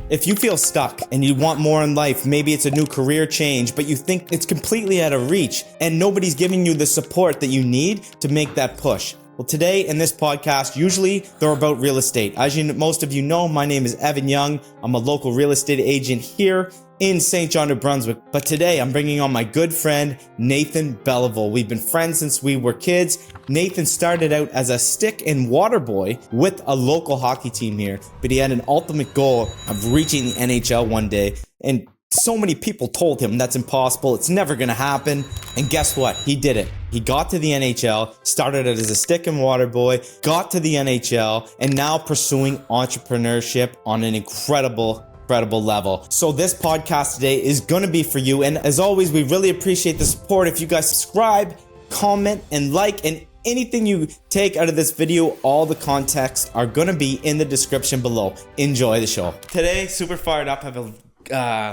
If you feel stuck and you want more in life, maybe it's a new career change, but you think it's completely out of reach and nobody's giving you the support that you need to make that push. Well, today in this podcast, usually they're about real estate. As most of you know, my name is Evan Young. I'm a local real estate agent here in St. John, New Brunswick. But today I'm bringing on my good friend, Nathan Bellveau. We've been friends since we were kids. Nathan started out as a stick and water boy with a local hockey team here, but he had an ultimate goal of reaching the NHL one day. And so many people told him that's impossible. It's never going to happen. And guess what? He did it. He got to the NHL, started out as a stick and water boy, got to the NHL, and now pursuing entrepreneurship on an incredible level. So this podcast today is going to be for you. And as always, we really appreciate the support. If you guys subscribe, comment, and like, and anything you take out of this video, all the context are going to be in the description below. Enjoy the show. Today, super fired up. I have a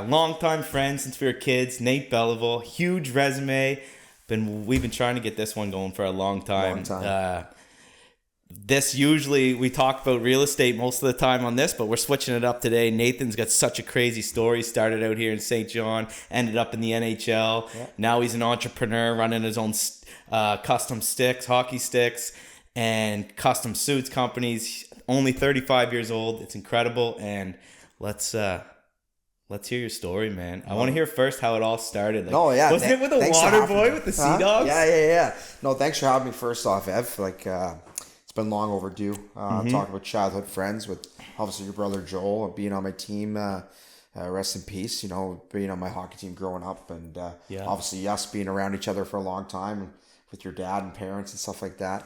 longtime friend since we were kids, Nate Bellveau. Huge resume. We've been trying to get this one going for a long time. This usually we talk about real estate most of the time on this, but we're switching it up today. Nathan's got such a crazy story. Started out here in St. John, ended up in the NHL. Yeah. Now he's an entrepreneur running his own custom sticks, hockey sticks, and custom suits companies. Only 35 years old. It's incredible. And let's hear your story, man. I want to hear first how it all started. Wasn't it with a water boy with the Sea Dogs? Yeah. No, thanks for having me first off, Ev. It's been long overdue. Talking about childhood friends with obviously your brother Joel and being on my team. Rest in peace. You know, being on my hockey team growing up, and obviously us being around each other for a long time with your dad and parents and stuff like that.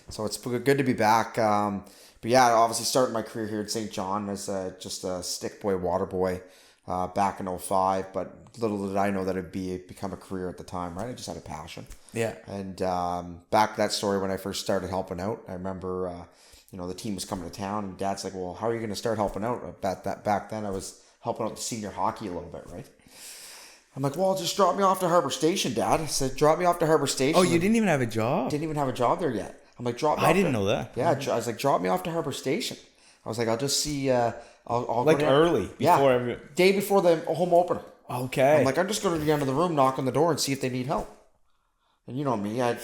So it's good to be back. But yeah, obviously started my career here in St. John as just a stick boy, water boy. Back in 2005, but little did I know that it'd become a career at the time, right? I just had a passion. Yeah. And back to that story when I first started helping out, I remember, the team was coming to town, and Dad's like, "Well, how are you going to start helping out?" Back then, I was helping out the senior hockey a little bit, right? I'm like, "Well, just drop me off to Harbor Station, Dad." I said, "Drop me off to Harbor Station." Oh, you didn't even have a job? Didn't even have a job there yet. I'm like, "Drop me." I didn't know that. Yeah, I was like, "Drop me off to Harbor Station." I was like, "I'll just see." I'll like early before day before the home opener. Okay. I'm like, I'm just going to the end of the room, knock on the door, and see if they need help. And you know me, I had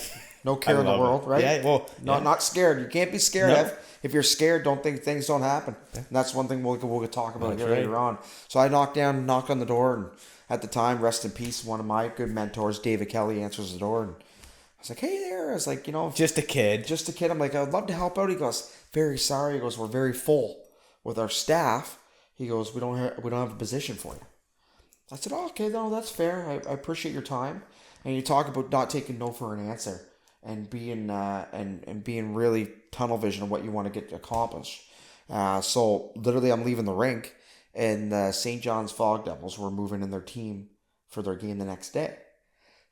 no care in the world, right? Yeah. Well, not scared. You can't be scared. No. If you're scared, don't think things don't happen. Yeah. And that's one thing we'll talk about later on. So I knock on the door, and at the time, rest in peace, one of my good mentors, David Kelly, answers the door, and I was like, "Hey there." I was like, just a kid. I'm like, "I'd love to help out." He goes, "Very sorry." He goes, "We're very full with our staff." He goes, we don't have a position for you. I said, "Oh, okay, no, that's fair. I appreciate your time." And you talk about not taking no for an answer and being and being really tunnel vision of what you want to get accomplished. So literally, I'm leaving the rink, and the St. John's Fog Devils were moving in their team for their game the next day.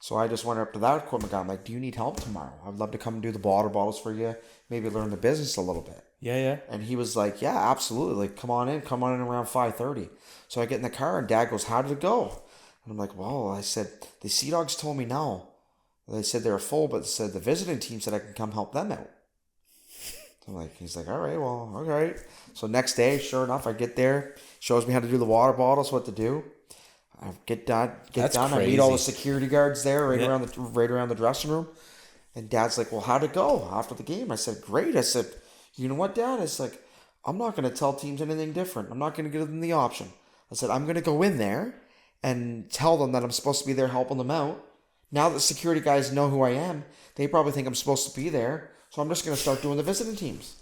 So I just went up to that equipment guy. I'm like, "Do you need help tomorrow? I'd love to come and do the water bottles for you. Maybe learn the business a little bit." Yeah. And he was like, "Yeah, absolutely. Like, come on in around 5:30. So I get in the car, and Dad goes, "How did it go?" And I'm like, "Well," I said, "the Sea Dogs told me no. They said they were full, but they said the visiting team said I can come help them out." So he's like, "All right, well, all right." So next day, sure enough, I get there, shows me how to do the water bottles, what to do. I get done. Crazy. I meet all the security guards there right around the dressing room. And Dad's like, "Well, how'd it go after the game?" I said, "Great." I said, "You know what, Dad?" It's like, "I'm not going to tell teams anything different. I'm not going to give them the option." I said, "I'm going to go in there and tell them that I'm supposed to be there helping them out. Now that security guys know who I am, they probably think I'm supposed to be there. So I'm just going to start doing the visiting teams."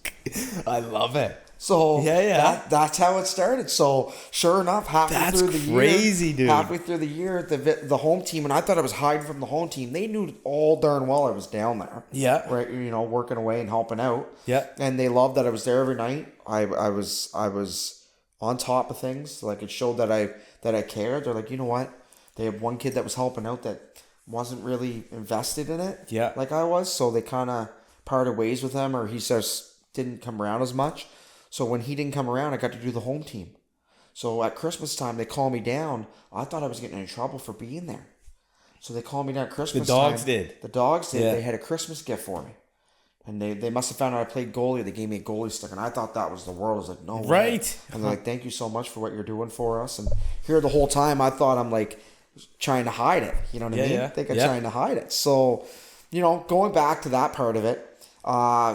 I love it. So that's how it started. So sure enough, halfway through the year, the home team, and I thought I was hiding from the home team. They knew all darn well I was down there. Yeah. Right. Working away and helping out. Yeah. And they loved that I was there every night. I was on top of things. Like, it showed that I cared. They're like, "You know what?" They had one kid that was helping out that wasn't really invested in it. Yeah. Like I was. So they kind of parted ways with him, or he just didn't come around as much. So when he didn't come around, I got to do the home team. So at Christmas time, they called me down. I thought I was getting in trouble for being there. So they called me down at Christmas time. The dogs did. Yeah. They had a Christmas gift for me. And they must have found out I played goalie. They gave me a goalie stick, and I thought that was the world. I was like, no way. Right. And they're like, thank you so much for what you're doing for us. And here the whole time, I thought I'm like trying to hide it. You know what I mean? Yeah. I think I'm trying to hide it. So, going back to that part of it,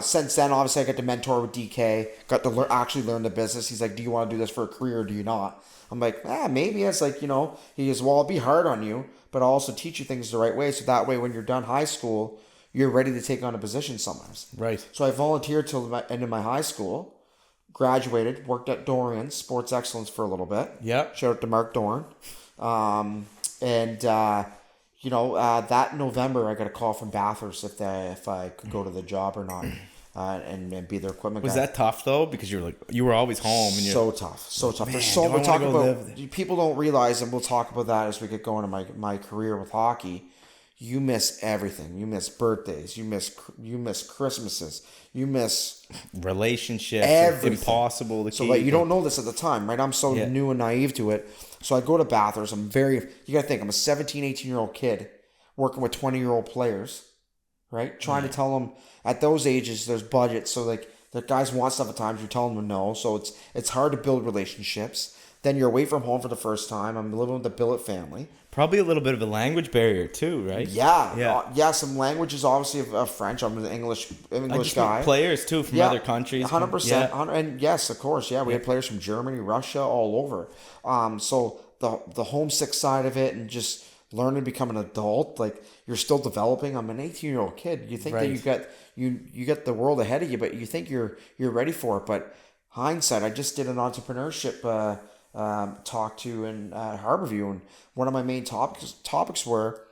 since then, obviously, I got to mentor with DK, got to actually learn the business. He's like, do you want to do this for a career or do you not? I'm like, maybe. It's like, he goes, well, I'll be hard on you, but I'll also teach you things the right way. So that way, when you're done high school, you're ready to take on a position somewhere. Right. So I volunteered till the end of my high school, graduated, worked at Dorian's Sports Excellence for a little bit. Yep. Shout out to Mark Doran. That November I got a call from Bathurst if I could go to the job or not, and be their equipment guy. Was that tough though? Because you were always home. And so tough. Man, There's we'll talk about people don't realize, and we'll talk about that as we get going in my career with hockey. You miss everything. You miss birthdays. You miss Christmases. You miss relationships. Everything. Impossible to keep. So like you don't know this at the time, right? I'm so new and naive to it. So I go to Bathurst. You got to think, I'm a 17, 18-year-old kid working with 20-year-old players, right? Trying to tell them at those ages there's budgets. So like the guys want stuff at times, you're telling them no. So it's hard to build relationships. Then you're away from home for the first time. I'm living with the billet family. Probably a little bit of a language barrier too, right? Yeah. Some languages, obviously, of French. I'm an English guy. Players too from other countries. 100%. And yes, of course, we had players from Germany, Russia, all over. So the homesick side of it, and just learning to become an adult, like you're still developing. I'm an 18-year-old kid. You think that you got the world ahead of you, but you think you're ready for it. But hindsight, I just did an entrepreneurship talk to in Harborview, and one of my main topics were,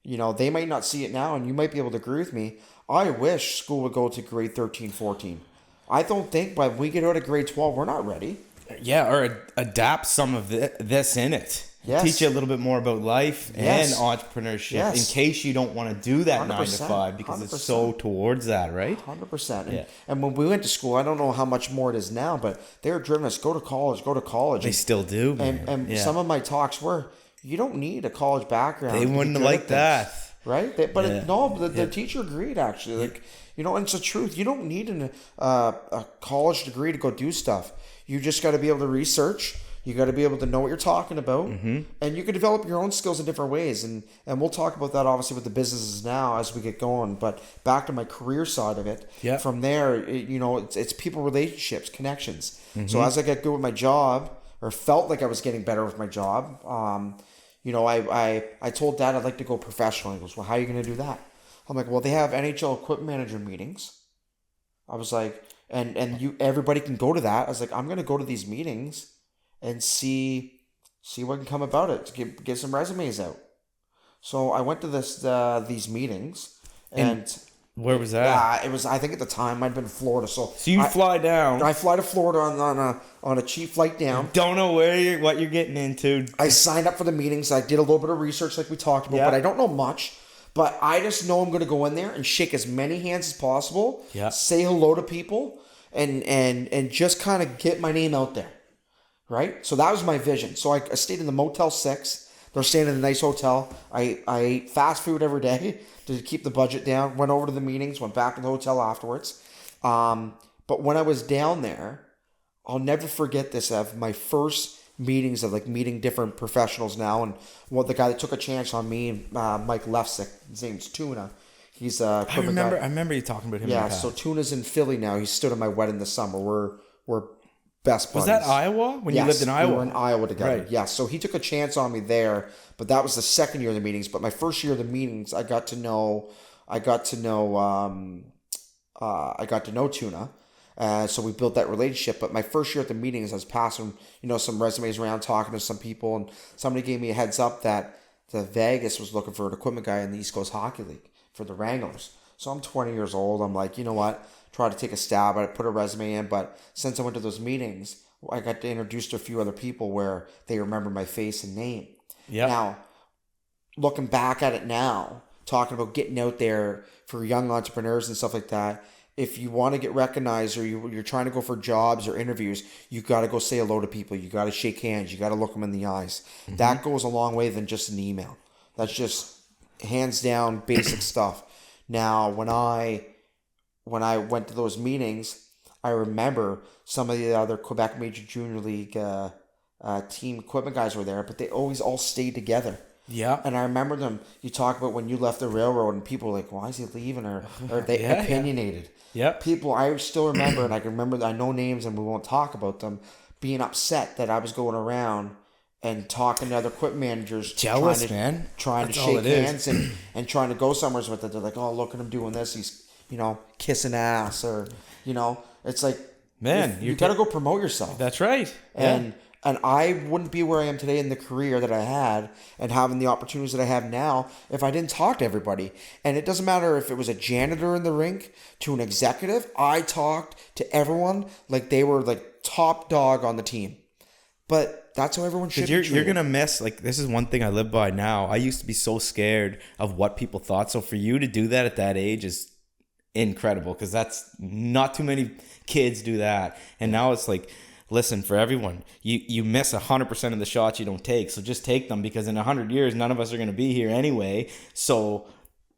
they might not see it now, and you might be able to agree with me. I wish school would go to grade 13, 14. I don't think by we get out of grade 12, we're not ready. Yeah, or adapt some of this in it. Yes. Teach you a little bit more about life and entrepreneurship in case you don't want to do that 9 to 5 because 100%. It's so towards that, right? 100%. And when we went to school, I don't know how much more it is now, but they were driven us, go to college. They still do. And some of my talks were, you don't need a college background. They wouldn't like that. Right? The teacher agreed, actually. Like, and it's the truth. You don't need a college degree to go do stuff. You just got to be able to research. You got to be able to know what you're talking about, and you can develop your own skills in different ways. And we'll talk about that obviously with the businesses now as we get going. But back to my career side of it, from there, it's people, relationships, connections. So as I got good with my job, or felt like I was getting better with my job, I told Dad I'd like to go professional. He goes, well, how are you going to do that? I'm like, well, they have NHL equipment manager meetings. I was like, and everybody can go to that. I was like, I'm going to go to these meetings and see what can come about it, to get some resumes out. So I went to these meetings, and where was that? It was, I think at the time, might have been Florida. So you fly down. I fly to Florida on a cheap flight down. Don't know what you're getting into. I signed up for the meetings. I did a little bit of research like we talked about, but I don't know much. But I just know I'm going to go in there and shake as many hands as possible, say hello to people, and just kind of get my name out there. Right? So that was my vision. So I stayed in the Motel 6. They're staying in a nice hotel. I ate fast food every day to keep the budget down. Went over to the meetings, went back to the hotel afterwards. But when I was down there, I'll never forget this, of my first meetings of like meeting different professionals now. And the guy that took a chance on me, Mike Lefsick, his name's Tuna. He's a I remember you talking about him. Yeah, so Tuna's in Philly now. He stood at my wedding this summer. We're best buddies. Was that Iowa? When you lived in Iowa? We were in Iowa together. Right. Yeah, so he took a chance on me there, but that was the second year of the meetings. But my first year of the meetings, I got to know Tuna. So we built that relationship. But my first year at the meetings, I was passing, some resumes around, talking to some people, and somebody gave me a heads up that the Vegas was looking for an equipment guy in the East Coast Hockey League for the Wranglers. So I'm 20 years old. I'm like, you know what? Try to take a stab at it, put a resume in. But since I went to those meetings, I got to introduce to a few other people where they remember my face and name. Yeah. Now, looking back at it now, talking about getting out there for young entrepreneurs and stuff like that, if you want to get recognized or you're trying to go for jobs or interviews, you got to go say hello to people. You got to shake hands. You got to look them in the eyes. That goes a long way than just an email. That's just hands down basic stuff. Now, when I when I went to those meetings, I remember some of the other Quebec Major Junior League team equipment guys were there, but they always all stayed together. Yeah. And I remember them, you talk about when you left the railroad and people were like, why is he leaving? Or they opinionated. Yeah. People, I still remember, and I can remember, I know names and we won't talk about them, being upset that I was going around and talking to other equipment managers. Jealous, trying That's to all shake it hands and trying to go somewhere with it. They're like, oh, look at him doing this. He's, kissing ass, or, it's like, man, you got to go promote yourself. That's right. And I wouldn't be where I am today in the career that I had and having the opportunities that I have now if I didn't talk to everybody. And it doesn't matter if it was a janitor in the rink to an executive. I talked to everyone like they were like top dog on the team. But that's how everyone should be treated. You're going to miss, this is one thing I live by now. I used to be so scared of what people thought. So for you to do that at that age is incredible, because that's not too many kids do that. And now it's like, listen, for everyone, you miss 100% of the shots you don't take. So just take them, because in 100 years, none of us are going to be here anyway. So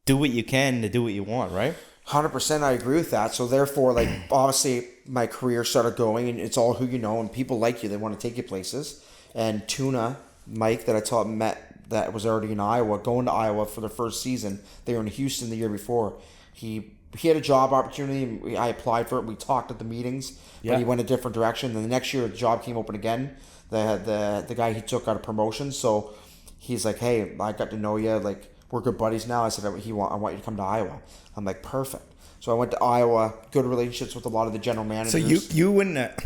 do what you can to do what you want, right? 100%, I agree with that. So therefore, obviously my career started going, and it's all who you know, and people like you. They want to take you places. And Tuna, Mike, that I met that was already in Iowa, going to Iowa for their first season. They were in Houston the year before. He had a job opportunity. I applied for it. We talked at the meetings, but he went a different direction. Then the next year, the job came open again. The guy he took got a promotion, so he's like, "Hey, I got to know you. Like, we're good buddies now." I said, "I want you to come to Iowa." I'm like, "Perfect." So I went to Iowa. Good relationships with a lot of the general managers. So you wouldn't have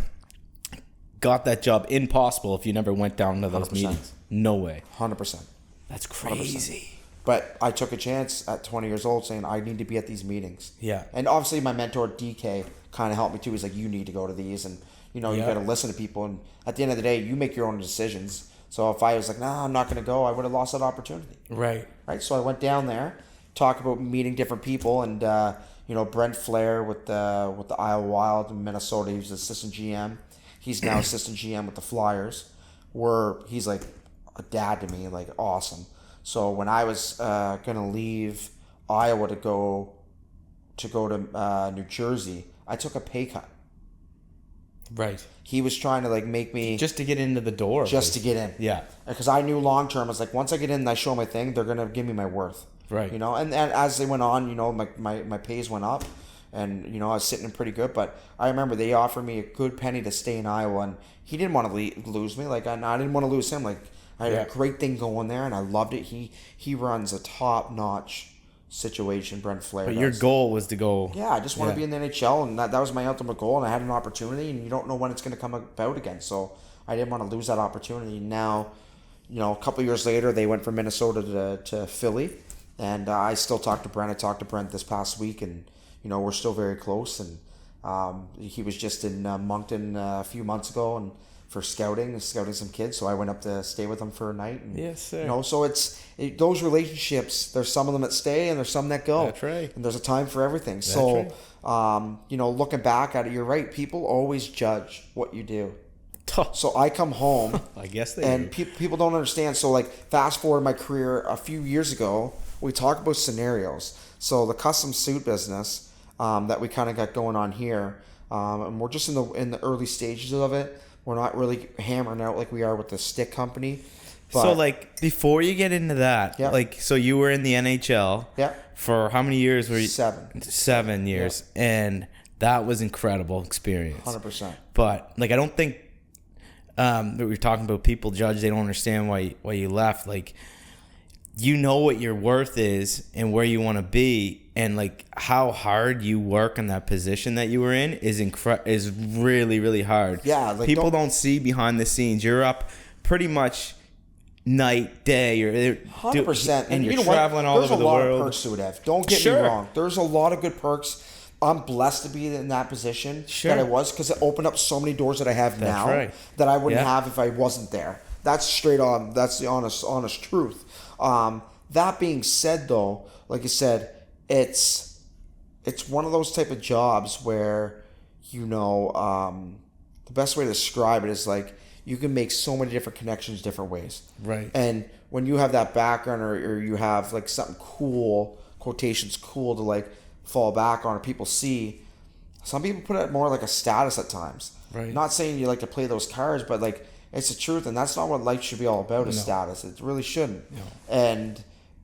got that job impossible if you never went down to those 100%. meetings. No way. 100%. That's crazy. 100%. But I took a chance at 20 years old saying I need to be at these meetings. Yeah. And obviously my mentor, DK, kind of helped me too. He's like, you need to go to these, and, you got to listen to people. And at the end of the day, you make your own decisions. So if I was like, nah, I'm not going to go, I would have lost that opportunity. Right. So I went down there, talked about meeting different people, and, Brent Flair with the Iowa Wild in Minnesota, he was assistant GM. He's now assistant GM with the Flyers, where he's like a dad to me, like awesome. So when I was gonna leave Iowa to go to New Jersey, I took a pay cut. Right. He was trying to make me just to get into the door. Just to get in. Yeah. Because I knew long term, I was like, once I get in and I show my thing, they're gonna give me my worth. Right. And as they went on, my pays went up, and I was sitting in pretty good. But I remember they offered me a good penny to stay in Iowa, and he didn't want to lose me. I didn't want to lose him. I had a great thing going there, and I loved it. He runs a top-notch situation, Brent Flair. But your goal was to go... Yeah, I just want to be in the NHL, and that was my ultimate goal, and I had an opportunity, and you don't know when it's going to come about again. So I didn't want to lose that opportunity. Now, a couple of years later, they went from Minnesota to Philly, and I still talk to Brent. I talked to Brent this past week, and, we're still very close. And he was just in Moncton a few months ago, and for scouting some kids. So I went up to stay with them for a night. And, yes, sir. So those relationships, there's some of them that stay and there's some that go. That's right. And there's a time for everything. That's so, right. Looking back at it, you're right. People always judge what you do. So I come home. I guess they and do. People don't understand. So fast forward my career a few years ago, we talk about scenarios. So the custom suit business that we kind of got going on here, and we're just in the early stages of it. We're not really hammering out like we are with the stick company. But, so before you get into that, so you were in the NHL for how many years were you? 7. 7 years. Yeah. And that was incredible experience. 100%. But I don't think that we were talking about people judge, they don't understand why you left. You know what your worth is and where you want to be, and how hard you work in that position that you were in is really, really hard. Yeah, people don't see behind the scenes. You're up pretty much night, day. You're 100%, and you're traveling all over the world. There's a lot of perks to it, Ev. Don't get me wrong. There's a lot of good perks. I'm blessed to be in that position that I was, because it opened up so many doors that I have now that I wouldn't have if I wasn't there. That's straight on. That's the honest truth. That being said, though, like I said, it's one of those type of jobs where, the best way to describe it is you can make so many different connections different ways. Right. And when you have that background or you have something cool, quotations cool to fall back on or people see. Some people put it more like a status at times. Right. Not saying you like to play those cards, but like it's the truth, and that's not what life should be all about. Is status. It really shouldn't. No.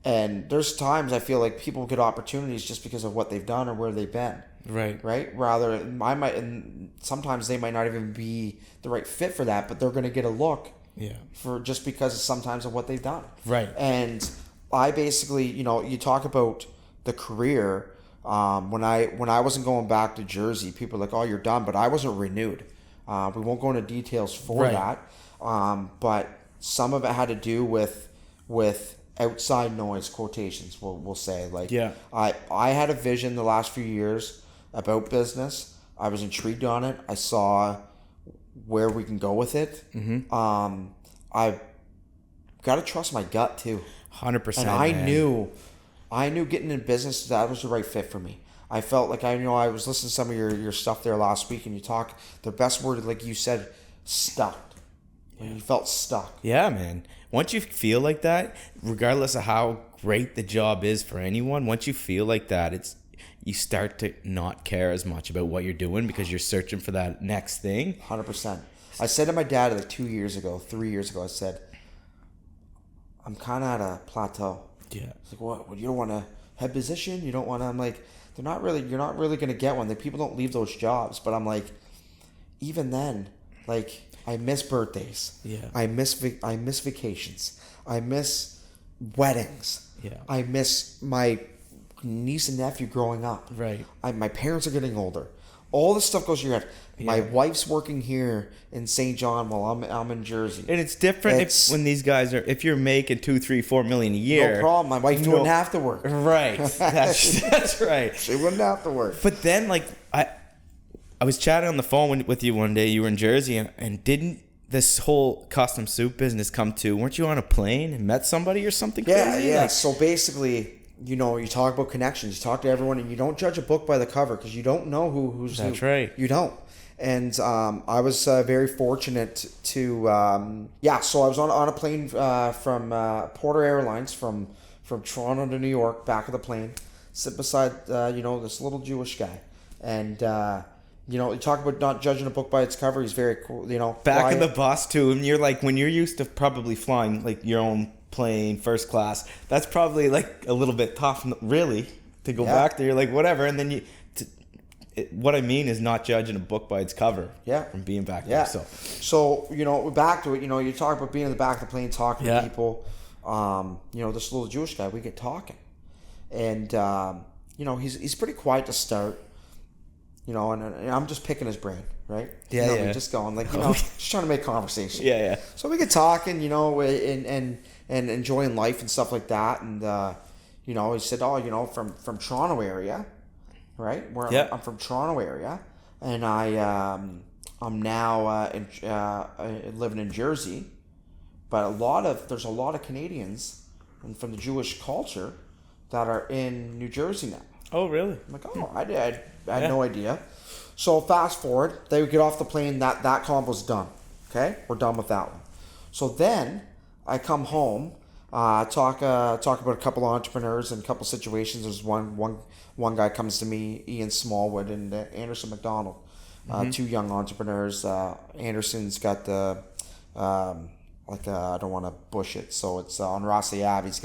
And there's times I feel like people get opportunities just because of what they've done or where they've been. Right. Rather, and sometimes they might not even be the right fit for that, but they're going to get a look. Yeah. For just because of sometimes of what they've done. Right. And I basically, you talk about the career. When I wasn't going back to Jersey, people were like, "Oh, you're done," but I wasn't renewed. We won't go into details for that. But some of it had to do with outside noise, quotations. We'll say I had a vision the last few years about business. I was intrigued on it. I saw where we can go with it. I've got to trust my gut too. 100%. And I knew getting in business, that was the right fit for me. I felt like I was listening to some of your stuff there last week, and you talk the best word, like you said, stuck. Yeah. You felt stuck. Yeah, man. Once you feel like that, regardless of how great the job is for anyone, once you feel like that, you start to not care as much about what you're doing because you're searching for that next thing. 100%. I said to my dad like 3 years ago, I said, I'm kind of at a plateau. Yeah. It's like, what? You don't want a head position? You don't want to? I'm like, you're not really going to get one. Like, people don't leave those jobs. But I'm like, even then, like, I miss birthdays. Yeah. I miss vacations. I miss weddings. Yeah. I miss my niece and nephew growing up. Right. My parents are getting older. All this stuff goes through your head. Yeah. My wife's working here in St. John while I'm in Jersey. And it's different when these guys if you're making $2, $3, $4 million a year. No problem. My wife wouldn't have to work. Right. That's right. She wouldn't have to work. But then, like, I was chatting on the phone with you one day. You were in Jersey, and didn't this whole custom suit business come to? Weren't you on a plane and met somebody or something? Crazy? Yeah. Like, so basically, you talk about connections. You talk to everyone, and you don't judge a book by the cover because you don't know who's That's who. right. You don't. And I was very fortunate to so I was on a plane from Porter Airlines from Toronto to New York, back of the plane, sit beside this little Jewish guy, and you talk about not judging a book by its cover. He's very cool, back quiet. of the bus too, and you're like, when you're used to probably flying like your own plane first class, that's probably like a little bit tough, really, to go back there. You're like, whatever, and then what I mean is not judging a book by its cover. Yeah. From being back there. So back to it. You talk about being in the back of the plane, talking to people. This little Jewish guy, we get talking, and he's pretty quiet to start. And I'm just picking his brain, right? Yeah. Just going like, just trying to make conversation. Yeah. So we get talking, and enjoying life and stuff like that. And he said, from Toronto area. Right, I'm from Toronto area, and I'm now living in Jersey, but there's a lot of Canadians from the Jewish culture that are in New Jersey now. Oh, really? I'm like, I had no idea. So fast forward, they would get off the plane. That convo's done. Okay, we're done with that one. So then I come home. Talk about a couple of entrepreneurs and a couple of situations. There's one guy comes to me, Ian Smallwood and Anderson McDonald, two young entrepreneurs. Anderson's got the I don't want to bush it, so it's on Rossley Ave. He's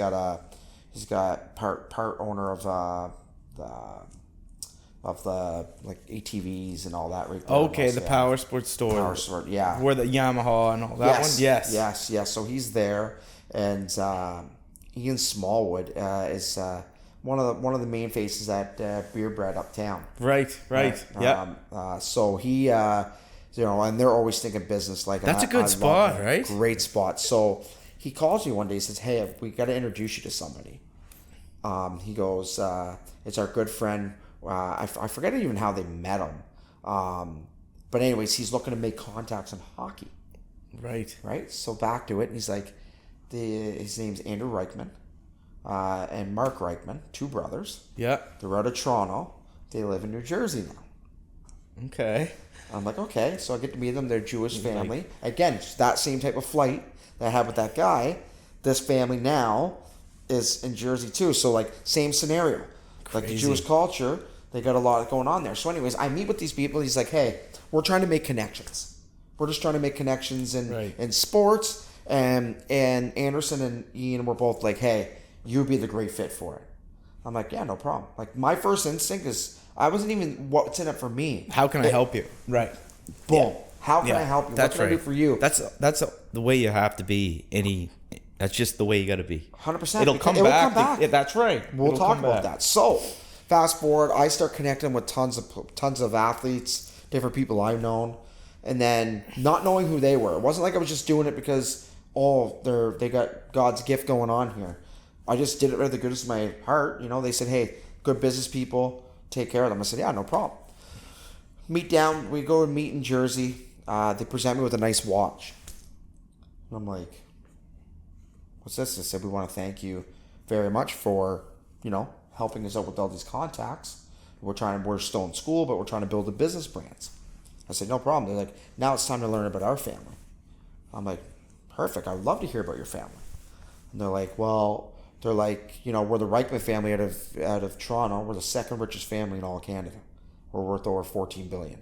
got part owner of the like ATVs and all that right there. Okay, the Power Sports store. Power Sport, yeah. Where the Yamaha and all that one? Yes. So he's there, and Ian Smallwood is one of the main faces at Beer Bread uptown. Right. Yeah. So he, and they're always thinking business. Like that's a good spot, right? Great spot. So he calls me one day. He says, "Hey, we got to introduce you to somebody." He goes, "It's our good friend." I forget even how they met him. But anyways, he's looking to make contacts in hockey. Right. So back to it, and he's like, his name's Andrew Reichman. And Mark Reichman, two brothers. Yeah. They're out of Toronto. They live in New Jersey now. Okay. I'm like, okay. So I get to meet them. They're a Jewish family. Again, it's that same type of flight that I had with that guy. This family now is in Jersey too. So like same scenario. Like the Jewish culture, they got a lot going on there. So anyways, I meet with these people. He's like, hey, we're trying to make connections. We're just trying to make connections in sports. And Anderson and Ian were both like, hey, you'd be the great fit for it. I'm like, yeah, no problem. Like my first instinct is, I wasn't even what's in it for me. How can I help you? Right. Boom. Yeah. How can I help you? That's what can I do for you? That's the way you have to be. That's just the way you got to be. 100%. It'll come back. That's right. We'll talk about that. So, fast forward, I start connecting with tons of athletes, different people I've known, and then not knowing who they were. It wasn't like I was just doing it because they got God's gift going on here. I just did it with the goodness of my heart. They said, hey, good business people, take care of them. I said, yeah, no problem. We go and meet in Jersey. They present me with a nice watch. And I'm like, what's this? They said, we want to thank you very much for, helping us out with all these contacts. We're still in school, but we're trying to build a business brands. I said, no problem. They're like, now it's time to learn about our family. I'm like, perfect. I would love to hear about your family. And they're like, we're the Reichman family out of Toronto. We're the second richest family in all of Canada. We're worth over $14 billion.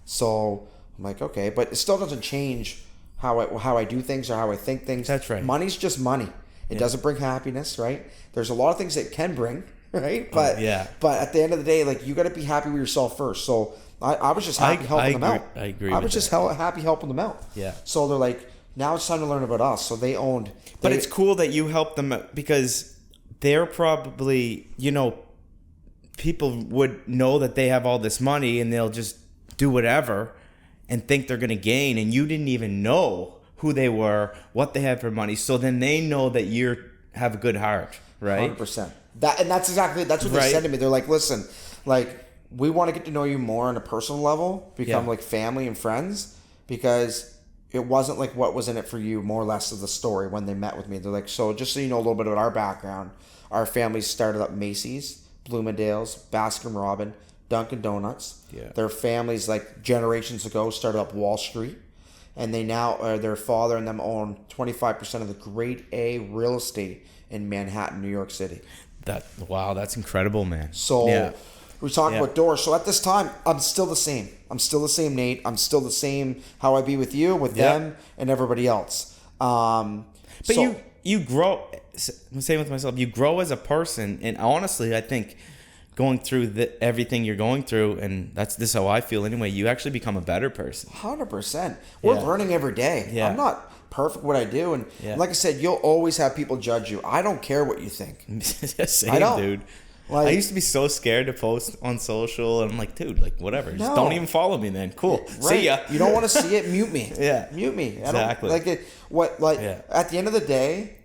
So I'm like, okay, but it still doesn't change how I do things or how I think things. That's right. Money's just money. It doesn't bring happiness, right? There's a lot of things it can bring, right? But but at the end of the day, like you got to be happy with yourself first. So I was just happy helping them out. I agree. I was just happy helping them out. Yeah. So they're like, now it's time to learn about us. So they owned. But it's cool that you helped them out because they're probably, people would know that they have all this money and they'll just do whatever and think they're going to gain, and you didn't even know who they were, what they had for money. So then they know that you have a good heart, right? 100%. That's what they said to me. They're like, listen, like we want to get to know you more on a personal level, become like family and friends, because it wasn't like what was in it for you, more or less of the story when they met with me. They're like, so just so you know a little bit about our background, our family started up Macy's, Bloomingdale's, Baskin Robbins, Dunkin' Donuts. Yeah. Their families, like generations ago, started up Wall Street. And they now, their father and them own 25% of the grade A real estate in Manhattan, New York City. Wow, that's incredible, man. So we talk about doors. So at this time, I'm still the same. I'm still the same Nate. I'm still the same how I be with you, with them, and everybody else. But you grow. I'm saying with myself, you grow as a person, and honestly, I think going through everything you're going through, and this is how I feel anyway, you actually become a better person. 100%. We're learning every day. Yeah. I'm not perfect what I do, and like I said, you'll always have people judge you. I don't care what you think. Same, I don't. Dude. Like, I used to be so scared to post on social, and I'm like, dude, like whatever, just don't even follow me then. Cool. Right. See ya. You don't want to see it, mute me. Mute me. Exactly. At the end of the day,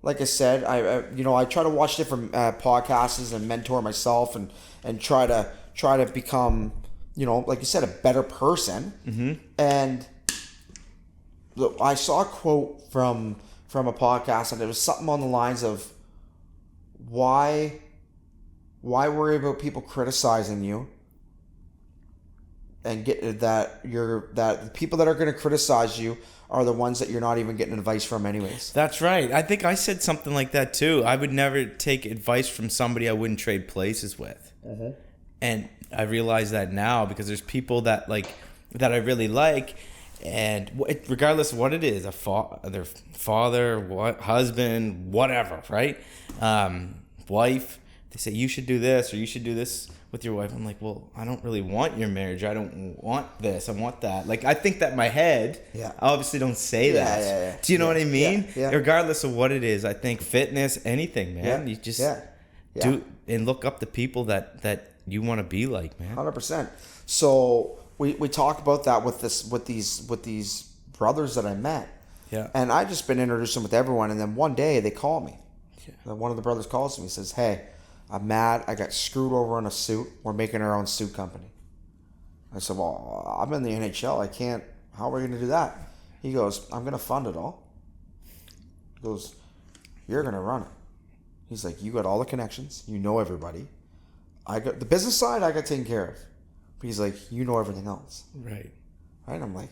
like I said, I try to watch different podcasts and mentor myself and try to become, like you said, a better person. Mm-hmm. And look, I saw a quote from a podcast, and it was something on the lines of, why worry about people criticizing you and get that the people that are going to criticize you are the ones that you're not even getting advice from anyways. That's right. I think I said something like that too. I would never take advice from somebody I wouldn't trade places with. Mm-hmm. And I realize that now because there's people that I really like, and regardless of what it is, their father, husband, whatever, right? Wife, they say you should do this or you should do this with your wife. I'm like, well, I don't really want your marriage. I don't want this. I want that. Like, I think that in my head, I obviously don't say that. Yeah. Do you know what I mean? Yeah. Regardless of what it is, I think fitness, anything, man. You just do and look up to people that you want to be like, man. 100%. So we talk about that with these brothers that I met. Yeah. And I just been introducing with everyone, and then one day they call me. Yeah. One of the brothers calls me and says, hey, I'm mad. I got screwed over on a suit. We're making our own suit company. I said, well, I'm in the NHL. I can't. How are we going to do that? He goes, I'm going to fund it all. He goes, you're going to run it. He's like, you got all the connections. You know everybody. I got the business side. I got taken care of. But he's like, you know everything else. Right. I'm like,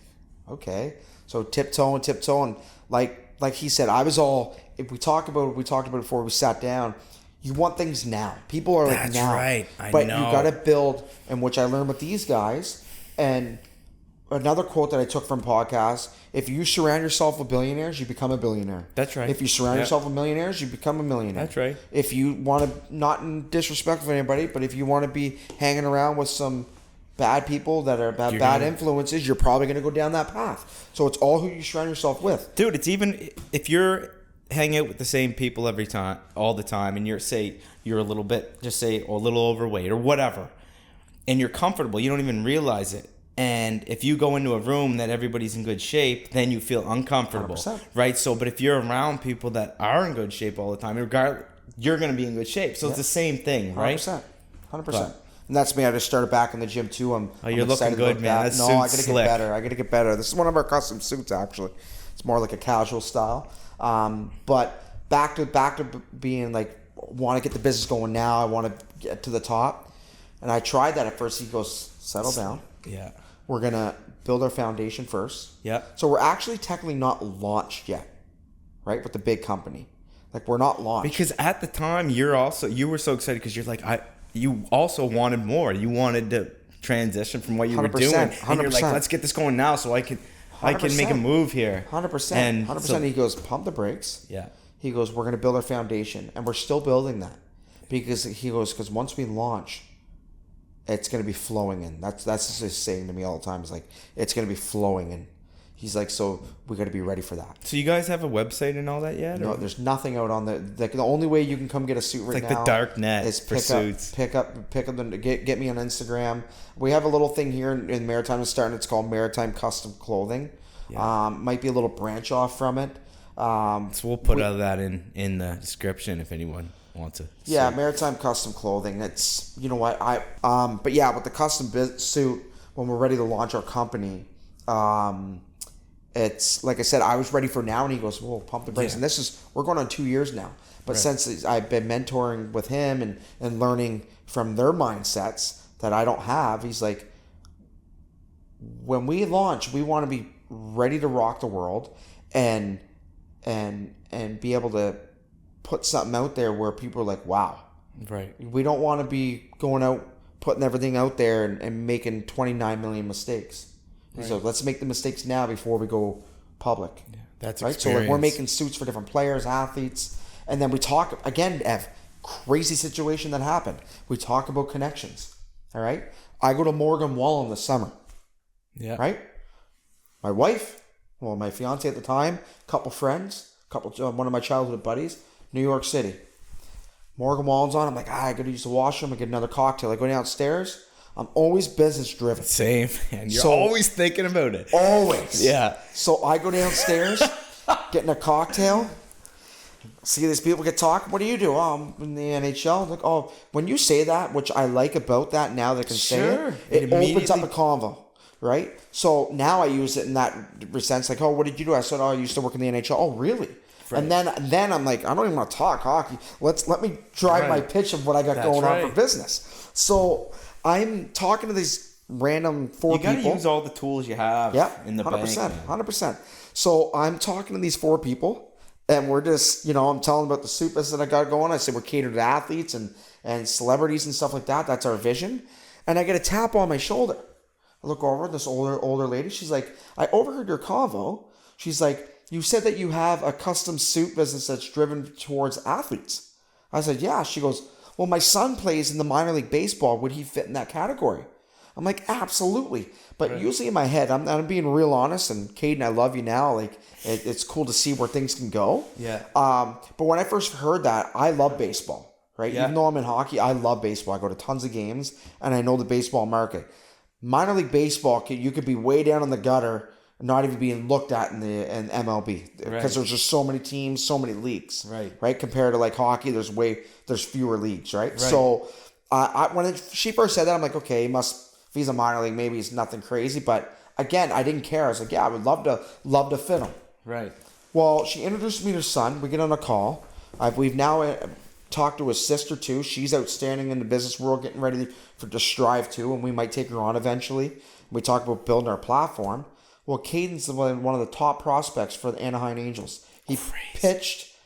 okay. So tiptoe, and like he said, I was all. If we talked about it before we sat down. You want things now. People are like That's now. right. But know. you got to build, and which I learned with these guys. And another quote that I took from podcasts: if you surround yourself with billionaires, you become a billionaire. That's right. If you surround yourself with millionaires, you become a millionaire. That's right. If you want to, not in disrespect of anybody, but if you want to be hanging around with some bad people that are bad influences, you're probably going to go down that path. So it's all who you surround yourself with. Dude, it's even if you're hanging out with the same people all the time, and you're a little bit, just say a little overweight or whatever, and you're comfortable, you don't even realize it. And if you go into a room that everybody's in good shape, then you feel uncomfortable, 100%. right? So, but if you're around people that are in good shape all the time, you're going to be in good shape. So it's the same thing, right? 100%. And that's me. I just started back in the gym too. You're looking good, man. That no, I gotta suit's get slick. better. I gotta get better. This is one of our custom suits, actually. It's more like a casual style. But back to being like, want to get the business going now. I want to get to the top. And I tried that at first. He goes, settle down. Yeah. We're gonna build our foundation first. Yeah. So we're actually technically not launched yet, right? With the big company, like we're not launched Because at the time you were so excited because you're like you also wanted more. You wanted to transition from what you were doing, 100%. and you're like, let's get this going now so I can make a move here. 100%. 100%. He goes, pump the brakes. Yeah. He goes, we're going to build our foundation, and we're still building that because because once we launch, it's going to be flowing in. That's just saying to me all the time. It's like, it's going to be flowing in. He's like, so we got to be ready for that. So you guys have a website and all that yet? No, there's nothing out on the only way you can come get a suit right now. It's like the dark net is for suits. Pick up get me on Instagram. We have a little thing here in Maritime that's starting. It's called Maritime Custom Clothing. Yeah. Might be a little branch off from it. So we'll put all that in the description if anyone wants to. Yeah, Maritime Custom Clothing. It's, you know what, but yeah, with the custom suit, when we're ready to launch our company, it's like I said, I was ready for now, and he goes, "Whoa, pump the brakes." Yeah. And we're going on 2 years now. But since I've been mentoring with him and learning from their mindsets that I don't have, he's like, when we launch, we want to be ready to rock the world and be able to put something out there where people are like, wow. Right. We don't want to be going out, putting everything out there and making 29 million mistakes. Right. So let's make the mistakes now before we go public. Yeah, that's right. Experience. So like we're making suits for different players, athletes, and then we talk again. Ev, crazy situation that happened. We talk about connections. All right. I go to Morgan Wallen this summer. Yeah. Right. My wife, well, my fiance at the time, couple friends, one of my childhood buddies, New York City. Morgan Wallen's on. I'm like, I got to use the washroom. I get another cocktail. I go downstairs. I'm always business driven. Same. And you're always thinking about it. Always. Yeah. So I go downstairs, getting a cocktail, see these people get talking. What do you do? Oh, I'm in the NHL. I'm like, oh, when you say that, which I like about that now that I can say it opens up a convo, right? So now I use it in that sense. Like, oh, what did you do? I said, oh, I used to work in the NHL. Oh, really? Right. And then I'm like, I don't even want to talk hockey. Let me drive my pitch of what I got going on for business. So I'm talking to these random four people. You got to use all the tools you have in the 100%, bank. 100%. So I'm talking to these four people, and we're just, I'm telling them about the suit business that I got going. I said we're catered to athletes and celebrities and stuff like that. That's our vision. And I get a tap on my shoulder. I look over, this older lady. She's like, I overheard your convo. She's like, you said that you have a custom suit business that's driven towards athletes. I said, yeah. She goes, well, my son plays in the minor league baseball. Would he fit in that category? I'm like, absolutely. But usually in my head, I'm being real honest. And Caden, I love you now. Like, it's cool to see where things can go. Yeah. But when I first heard that, I love baseball, right? Yeah. Even though I'm in hockey, I love baseball. I go to tons of games, and I know the baseball market. Minor league baseball, you could be way down in the gutter, not even being looked at in MLB, because there's just so many teams, so many leagues, right? Compared to like hockey, there's fewer leagues, right? So when she first said that, I'm like, okay, if he's a minor league, maybe it's nothing crazy. But again, I didn't care. I was like, yeah, I would love to fit him. Right. Well, she introduced me to her son. We get on a call. We've now talked to his sister too. She's outstanding in the business world, getting ready to strive too, and we might take her on eventually. We talk about building our platform. Well, Caden's one of the top prospects for the Anaheim Angels. He pitched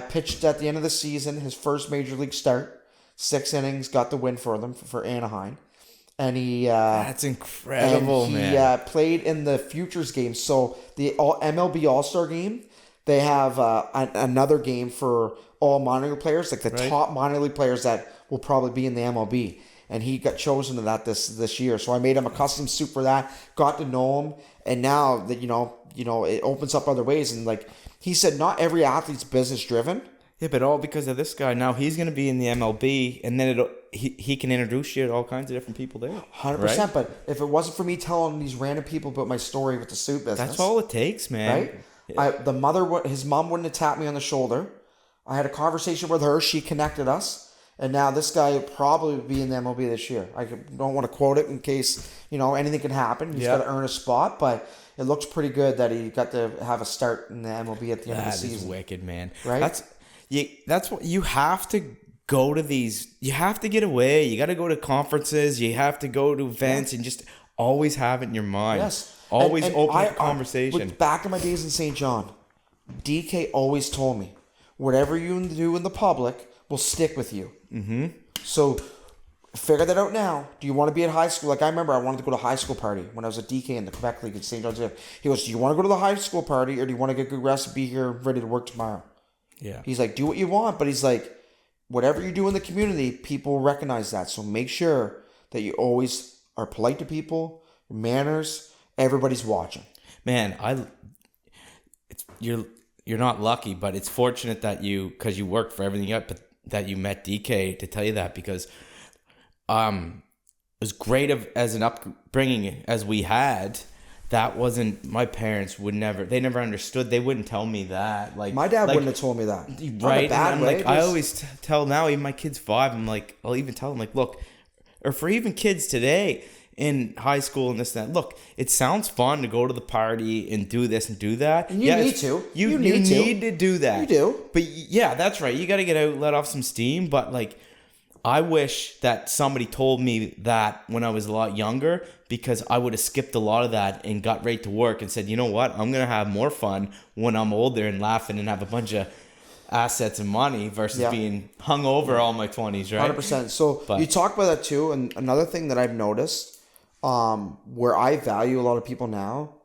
Pitched at the end of the season, his first major league start. 6 innings, got the win for them for Anaheim. And he That's incredible, man. Played in the futures game. So the MLB All-Star game, they have another game for all minor league players, like the top minor league players that will probably be in the MLB. And he got chosen to that this year. So I made him a custom suit for that. Got to know him, and now that you know, it opens up other ways. And like he said, not every athlete's business driven. Yeah, but all because of this guy. Now he's going to be in the MLB, and then he can introduce you to all kinds of different people there. 100%. Right? But if it wasn't for me telling these random people about my story with the suit business, that's all it takes, man. Right? Yeah. His mom wouldn't have tapped me on the shoulder. I had a conversation with her. She connected us. And now this guy will probably be in the MLB this year. I don't want to quote it in case, anything can happen. He's got to earn a spot, but it looks pretty good that he got to have a start in the MLB at the end of the season. That is wicked, man. Right? That's what you have to go to these. You have to get away. You got to go to conferences. You have to go to events and just always have it in your mind. Yes. Always open the conversation. Back in my days in St. John, DK always told me, whatever you do in the public will stick with you. Mm-hmm. So figure that out now. Do you want to be at high school? Like I remember I wanted to go to a high school party when I was at DK in the Quebec League in St. John's. He goes, do you want to go to the high school party or do you want to get good rest and be here ready to work tomorrow? Yeah. He's like, do what you want. But he's like, whatever you do in the community, people recognize that. So make sure that you always are polite to people, manners, everybody's watching. Man, you're not lucky, but it's fortunate that because you worked for everything up, but that you met DK to tell you that, because as great as an upbringing as we had, that wasn't, my parents they never understood. They wouldn't tell me that. Like my dad wouldn't have told me that. Right. And I always tell now, even my kid's 5, I'll even tell them, like, look, or for even kids today in high school and this and that, look, it sounds fun to go to the party and do this and do that. And you need to. You need to do that. You do. But yeah, that's right. You got to get out, let off some steam. But like, I wish that somebody told me that when I was a lot younger, because I would have skipped a lot of that and got right to work and said, you know what, I'm going to have more fun when I'm older and laughing and have a bunch of assets and money versus being hungover all my 20s, right? 100%. So you talk about that too. And another thing that I've noticed, where I value a lot of people now,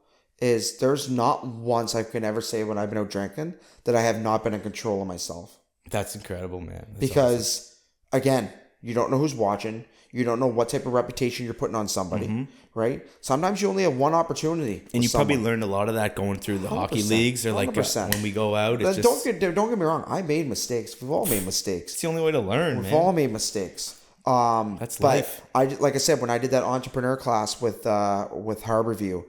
is there's not once I can ever say when I've been out drinking that I have not been in control of myself. That's incredible, man. Because again, you don't know who's watching. You don't know what type of reputation you're putting on somebody, right? Sometimes you only have one opportunity. And you probably learned a lot of that going through the hockey leagues or like when we go out. It's don't get me wrong. I made mistakes. We've all made mistakes. It's the only way to learn, We've all made mistakes. That's life. Like I said, when I did that entrepreneur class with Harborview,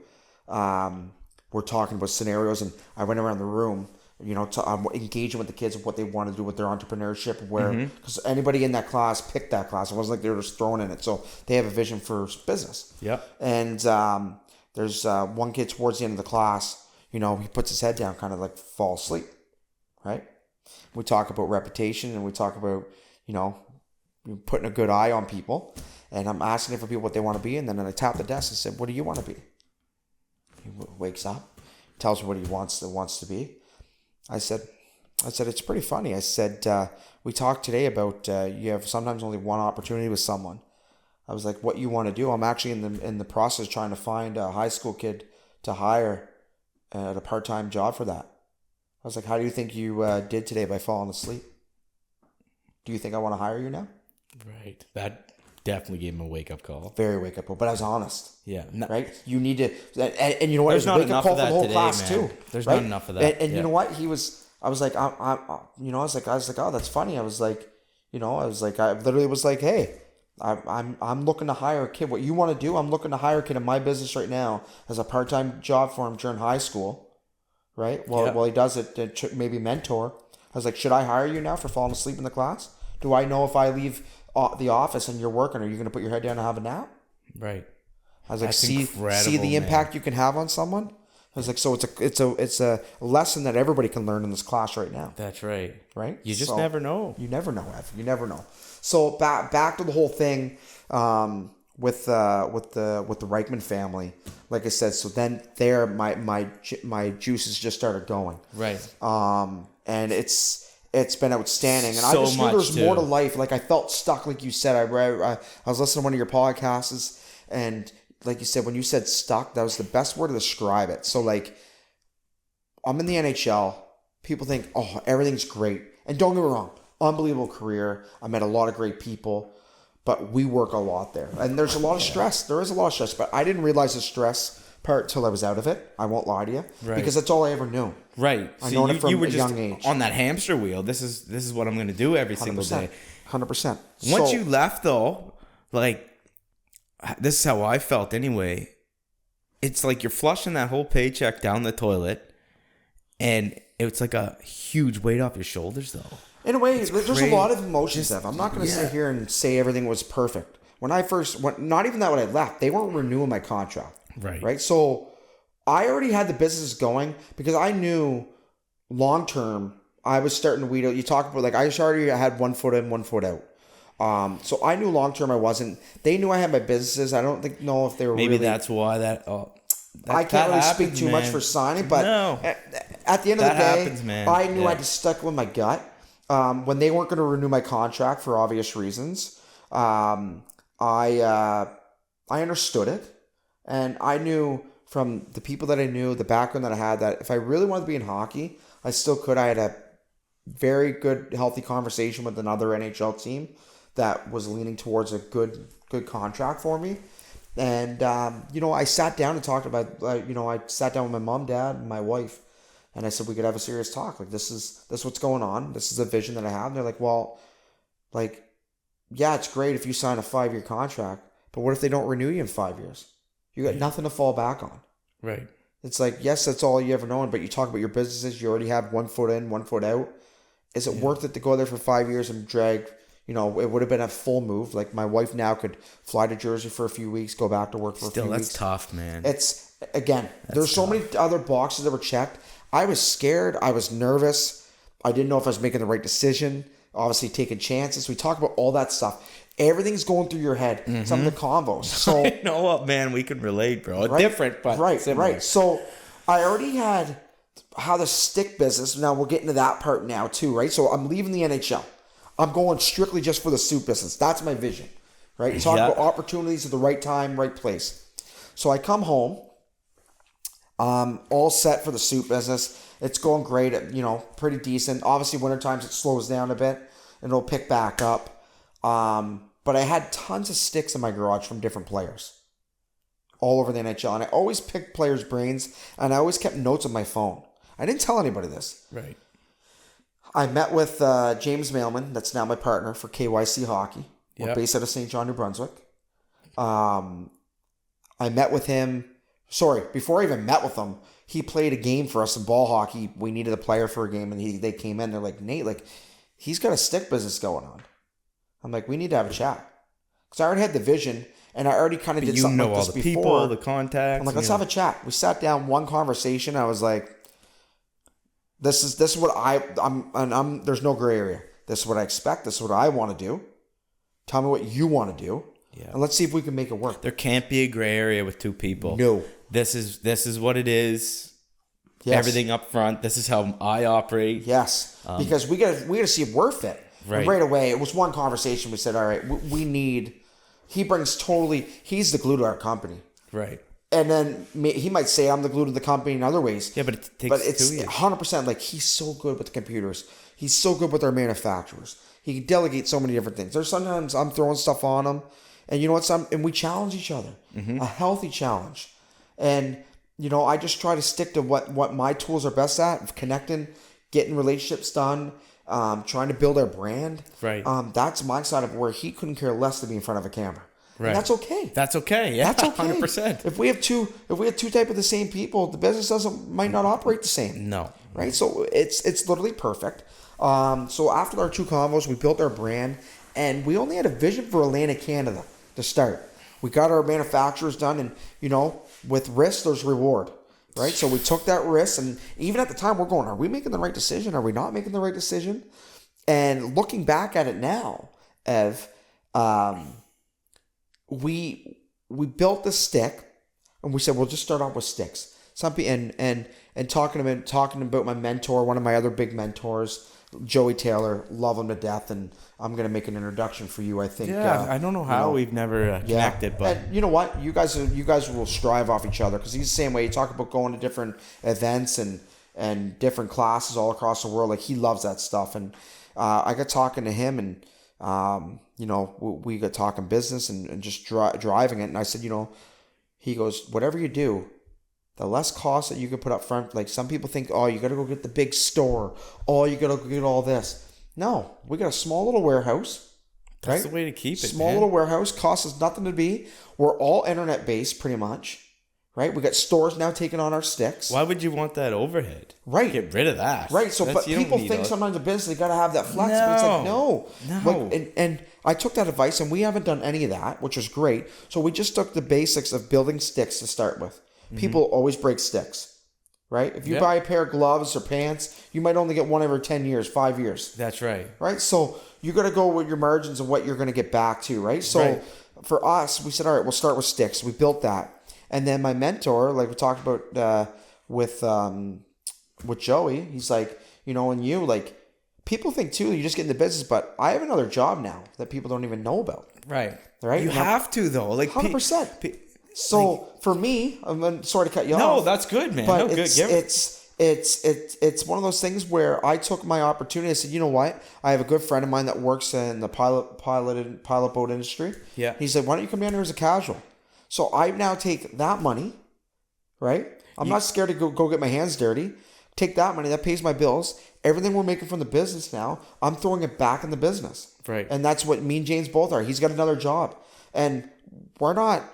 we're talking about scenarios, and I went around the room, engaging with the kids of what they want to do with their entrepreneurship, because anybody in that class picked that class. It wasn't like they were just thrown in it. So they have a vision for business. Yeah. And there's one kid towards the end of the class, he puts his head down, kind of like fall asleep, right? We talk about reputation, and we talk about, putting a good eye on people. And I'm asking for people what they want to be. And then I tap the desk and said, what do you want to be? He wakes up, tells me what he wants to be. I said, it's pretty funny. I said, we talked today about you have sometimes only one opportunity with someone. I was like, what you want to do? I'm actually in the process trying to find a high school kid to hire at a part-time job for that. I was like, how do you think you did today by falling asleep? Do you think I want to hire you now? Right. That definitely gave him a wake-up call. Very wake-up call. But I was honest. Yeah. Right? You need to... And you know what? There's not enough of that today, class man. Too, There's right? not enough of that. And you know what? I was like, I was like, oh, that's funny. I was like, I literally was like, hey, I'm looking to hire a kid. What you want to do? I'm looking to hire a kid in my business right now as a part-time job for him during high school. Right? Well, he does it, maybe mentor. I was like, should I hire you now for falling asleep in the class? Do I know if I leave the office and you're working, are you going to put your head down and have a nap? Right. I was like, see the impact you can have on someone. I was like, so it's a lesson that everybody can learn in this class right now. That's right. Right. You just never know. You never know, Ev. You never know. So back to the whole thing. with the Reichman family, like I said, so then there my juices just started going. Right. And it's been outstanding, and So I just knew much there's too. more to life. Like I felt stuck, like you said. I was listening to one of your podcasts, and like you said, when you said stuck, that was the best word to describe it. So like, I'm in the NHL. People think, oh, everything's great, and don't get me wrong, unbelievable career. I met a lot of great people. But we work a lot there. And there's a lot of stress. There is a lot of stress. But I didn't realize the stress part till I was out of it. I won't lie to you. Right. Because that's all I ever knew. Right. I know it from a young age. On that hamster wheel. This is what I'm going to do every single day. 100%. Once you left, though, like, this is how I felt anyway. It's like you're flushing that whole paycheck down the toilet. And it's like a huge weight off your shoulders, though. In a way, there's a lot of emotions, Ev. I'm not going to sit here and say everything was perfect. When I first went, not even that when I left, they weren't renewing my contract. Right. So I already had the business going because I knew long term I was starting to weed out. You talk about, like, I already had 1 foot in, 1 foot out. So I knew long term I wasn't. They knew I had my businesses. I don't know if they were maybe really, that's why I can't really speak too much for signing, but at the end of the day, I knew I had to stick with my gut. When they weren't going to renew my contract for obvious reasons, I understood it, and I knew from the people that I knew, the background that I had, that if I really wanted to be in hockey, I still could. I had a very good, healthy conversation with another NHL team that was leaning towards a good contract for me. And, I sat down and talked about, I sat down with my mom, dad, and my wife, and I said, we could have a serious talk. Like, this is what's going on. This is a vision that I have. And they're like, well, like, yeah, it's great if you sign a 5-year contract, but what if they don't renew you in 5 years? You got nothing to fall back on. Right. It's like, yes, that's all you ever known, but you talk about your businesses, you already have 1 foot in, 1 foot out. Is it worth it to go there for 5 years and drag, it would have been a full move. Like, my wife now could fly to Jersey for a few weeks, go back to work for a few weeks. Still, that's tough, man. It's, again, there's so many other boxes that were checked. I was scared. I was nervous. I didn't know if I was making the right decision. Obviously, taking chances. We talk about all that stuff. Everything's going through your head. Some of the convos. So, you know what, man? We can relate, bro. Right? Different, but similar. Right. So, I already had how the stick business. Now, we'll get into that part now, too, right? So, I'm leaving the NHL. I'm going strictly just for the suit business. That's my vision, right? You talk about opportunities at the right time, right place. So, I come home. All set for the suit business. It's going great, pretty decent. Obviously, winter times it slows down a bit and it'll pick back up. But I had tons of sticks in my garage from different players all over the NHL. And I always picked players' brains, and I always kept notes on my phone. I didn't tell anybody this. Right. I met with James Mailman, that's now my partner for KYC Hockey. We're based out of St. John, New Brunswick. I met with him. Sorry, before I even met with him, he played a game for us in ball hockey. We needed a player for a game, and they came in. They're like, Nate, like, he's got a stick business going on. I'm like, we need to have a chat. Because I already had the vision, and I already kind of did something like this before. You know all the people, the contacts. I'm like, let's have a chat. We sat down, one conversation. I was like, this is what I'm there's no gray area. This is what I expect. This is what I want to do. Tell me what you want to do. Yeah. And let's see if we can make it work. There can't be a gray area with two people. No. This is what it is. Yes. Everything up front. This is how I operate. Yes. Because we gotta see if we're fit. Right. And right away, it was one conversation. We said, all right, we need. He's the glue to our company. Right. And then he might say I'm the glue to the company in other ways. Yeah, but it takes it's 2 years. 100%. Like, he's so good with the computers. He's so good with our manufacturers. He can delegate so many different things. There's sometimes I'm throwing stuff on him, and you know what? And we challenge each other. Mm-hmm. A healthy challenge. And I just try to stick to what my tools are best at: connecting, getting relationships done, trying to build our brand. Right. That's my side of where he couldn't care less to be in front of a camera. Right. And that's okay. That's okay. Yeah. That's okay. 100%. If we have two type of the same people, the business might not operate the same. No. Right. So it's literally perfect. So after our 2 combos, we built our brand, and we only had a vision for Atlantic Canada to start. We got our manufacturers done, and with risk, there's reward. Right. So we took that risk, and even at the time, we're going, are we making the right decision? Are we not making the right decision? And looking back at it now, Ev, we built the stick, and we said we'll just start off with sticks. And talking about my mentor, one of my other big mentors, Joey Taylor, love him to death, and I'm gonna make an introduction for you. I think. Yeah, I don't know how we've never connected, but and you know what, you guys will strive off each other, because he's the same way. You talk about going to different events and different classes all across the world. Like, he loves that stuff, and I got talking to him, and we got talking business and just driving it, and I said, he goes, whatever you do, the less cost that you can put up front. Like, some people think, oh, you got to go get the big store. Oh, you got to go get all this. No, we got a small little warehouse. That's the way to keep it. Small little warehouse, costs us nothing to be. We're all internet based, pretty much. Right? We got stores now taking on our sticks. Why would you want that overhead? Right. Get rid of that. Right. So, but people think sometimes a business, they got to have that flex. No. But it's like, no. No. And I took that advice, and we haven't done any of that, which was great. So we just took the basics of building sticks to start with. People always break sticks, right? If you buy a pair of gloves or pants, you might only get one every 10 years, 5 years. That's right. Right? So you got to go with your margins and what you're going to get back to, right? So for us, we said, all right, we'll start with sticks. We built that. And then my mentor, like we talked about with Joey, he's like, and you, like, people think too, you just get in the business, but I have another job now that people don't even know about. Right. Right? You have to, though. Like, 100%. So for me, I'm sorry to cut you off. No, that's good, man. But no, it's one of those things where I took my opportunity. I said, you know what? I have a good friend of mine that works in the pilot boat industry. Yeah. He said, why don't you come down here as a casual? So I now take that money, right? I'm not scared to go get my hands dirty. Take that money that pays my bills. Everything we're making from the business now, I'm throwing it back in the business. Right. And that's what me and James both are. He's got another job, and we're not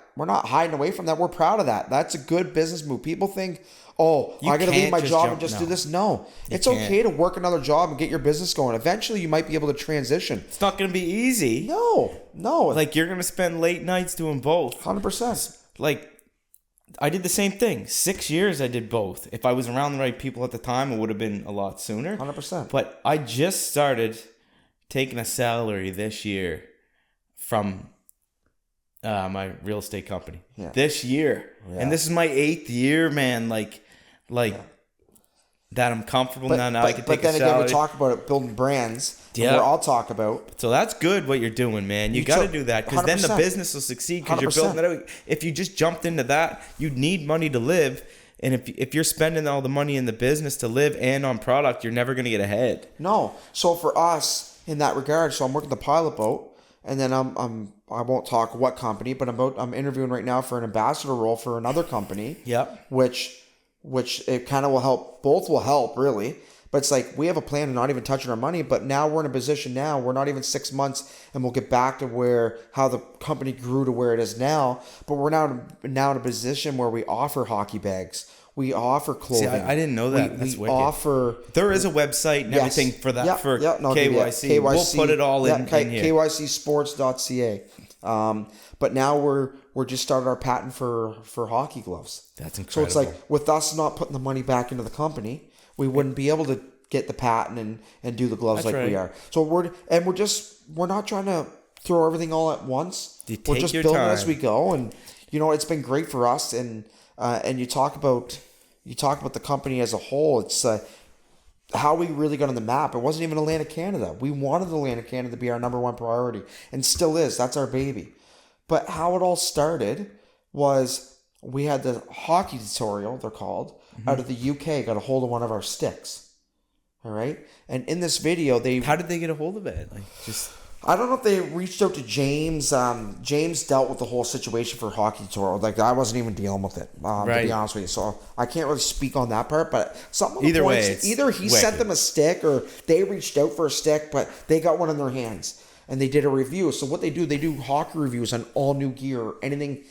hiding away from that. We're proud of that. That's a good business move. People think, oh, I got to leave my job and just do this. No, it's okay to work another job and get your business going. Eventually, you might be able to transition. It's not going to be easy. No. Like, you're going to spend late nights doing both. 100%. Like, I did the same thing. 6 years I did both. If I was around the right people at the time, it would have been a lot sooner. 100%. But I just started taking a salary this year from my real estate company. Yeah. This year. Yeah. And this is my 8th year, man. Like that I'm comfortable now. I can take a salary. But then again, we talk about it, building brands. Yeah. Where I'll talk about. So that's good what you're doing, man. You got to do that, because then the business will succeed, because you're building it out. If you just jumped into that, you'd need money to live. And if you're spending all the money in the business to live and on product, you're never going to get ahead. No. So for us in that regard, so I'm working the pilot boat, and then I won't talk what company, but I'm interviewing right now for an ambassador role for another company. Yep. Which it kind of will help. Both will help, really. But it's like, we have a plan of not even touching our money, but now we're in a position now, we're not even 6 months, and we'll get back to how the company grew to where it is now. But we're now in a position where we offer hockey bags. We offer clothing. See, I didn't know that. That's wicked. Offer. There is a website and everything for that, for KYC. We'll put it all in here. KYCsports.ca. But now we're just started our patent for hockey gloves. That's incredible. So it's like, with us not putting the money back into the company, we wouldn't be able to get the patent and do the gloves we are. So we're not trying to throw everything all at once. We're just building as we go, and it's been great for us. And you talk about the company as a whole. It's how we really got on the map. It wasn't even Atlantic Canada. We wanted Atlantic Canada to be our number one priority, and still is. That's our baby. But how it all started was, we had the hockey tutorial, they're called, out of the UK, got a hold of one of our sticks. All right? And in this video, how did they get a hold of it? I don't know if they reached out to James. James dealt with the whole situation for hockey tutorial. Like, I wasn't even dealing with it, to be honest with you. So I can't really speak on that part. But either he sent them a stick, or they reached out for a stick, but they got one in their hands and they did a review. So what they do hockey reviews on all new gear, anything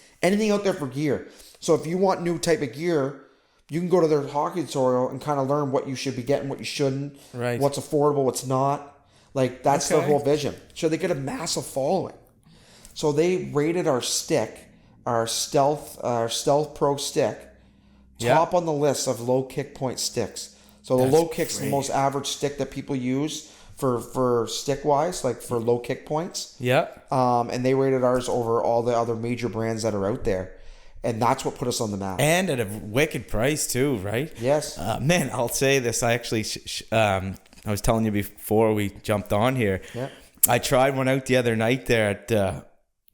out there for gear. So if you want new type of gear, you can go to their hockey tutorial and kind of learn what you should be getting, what you shouldn't, what's affordable, what's not. Like, that's their whole vision. So they get a massive following. So they rated our stick, our Stealth Pro stick, top on the list of low kick point sticks. So the low kick's the most average stick that people use for stick wise, like for low kick points. Yeah. And they rated ours over all the other major brands that are out there. And that's what put us on the map. And at a wicked price too, right? Yes. Man, I'll say this. I actually, I was telling you before we jumped on here. Yeah. I tried one out the other night there at the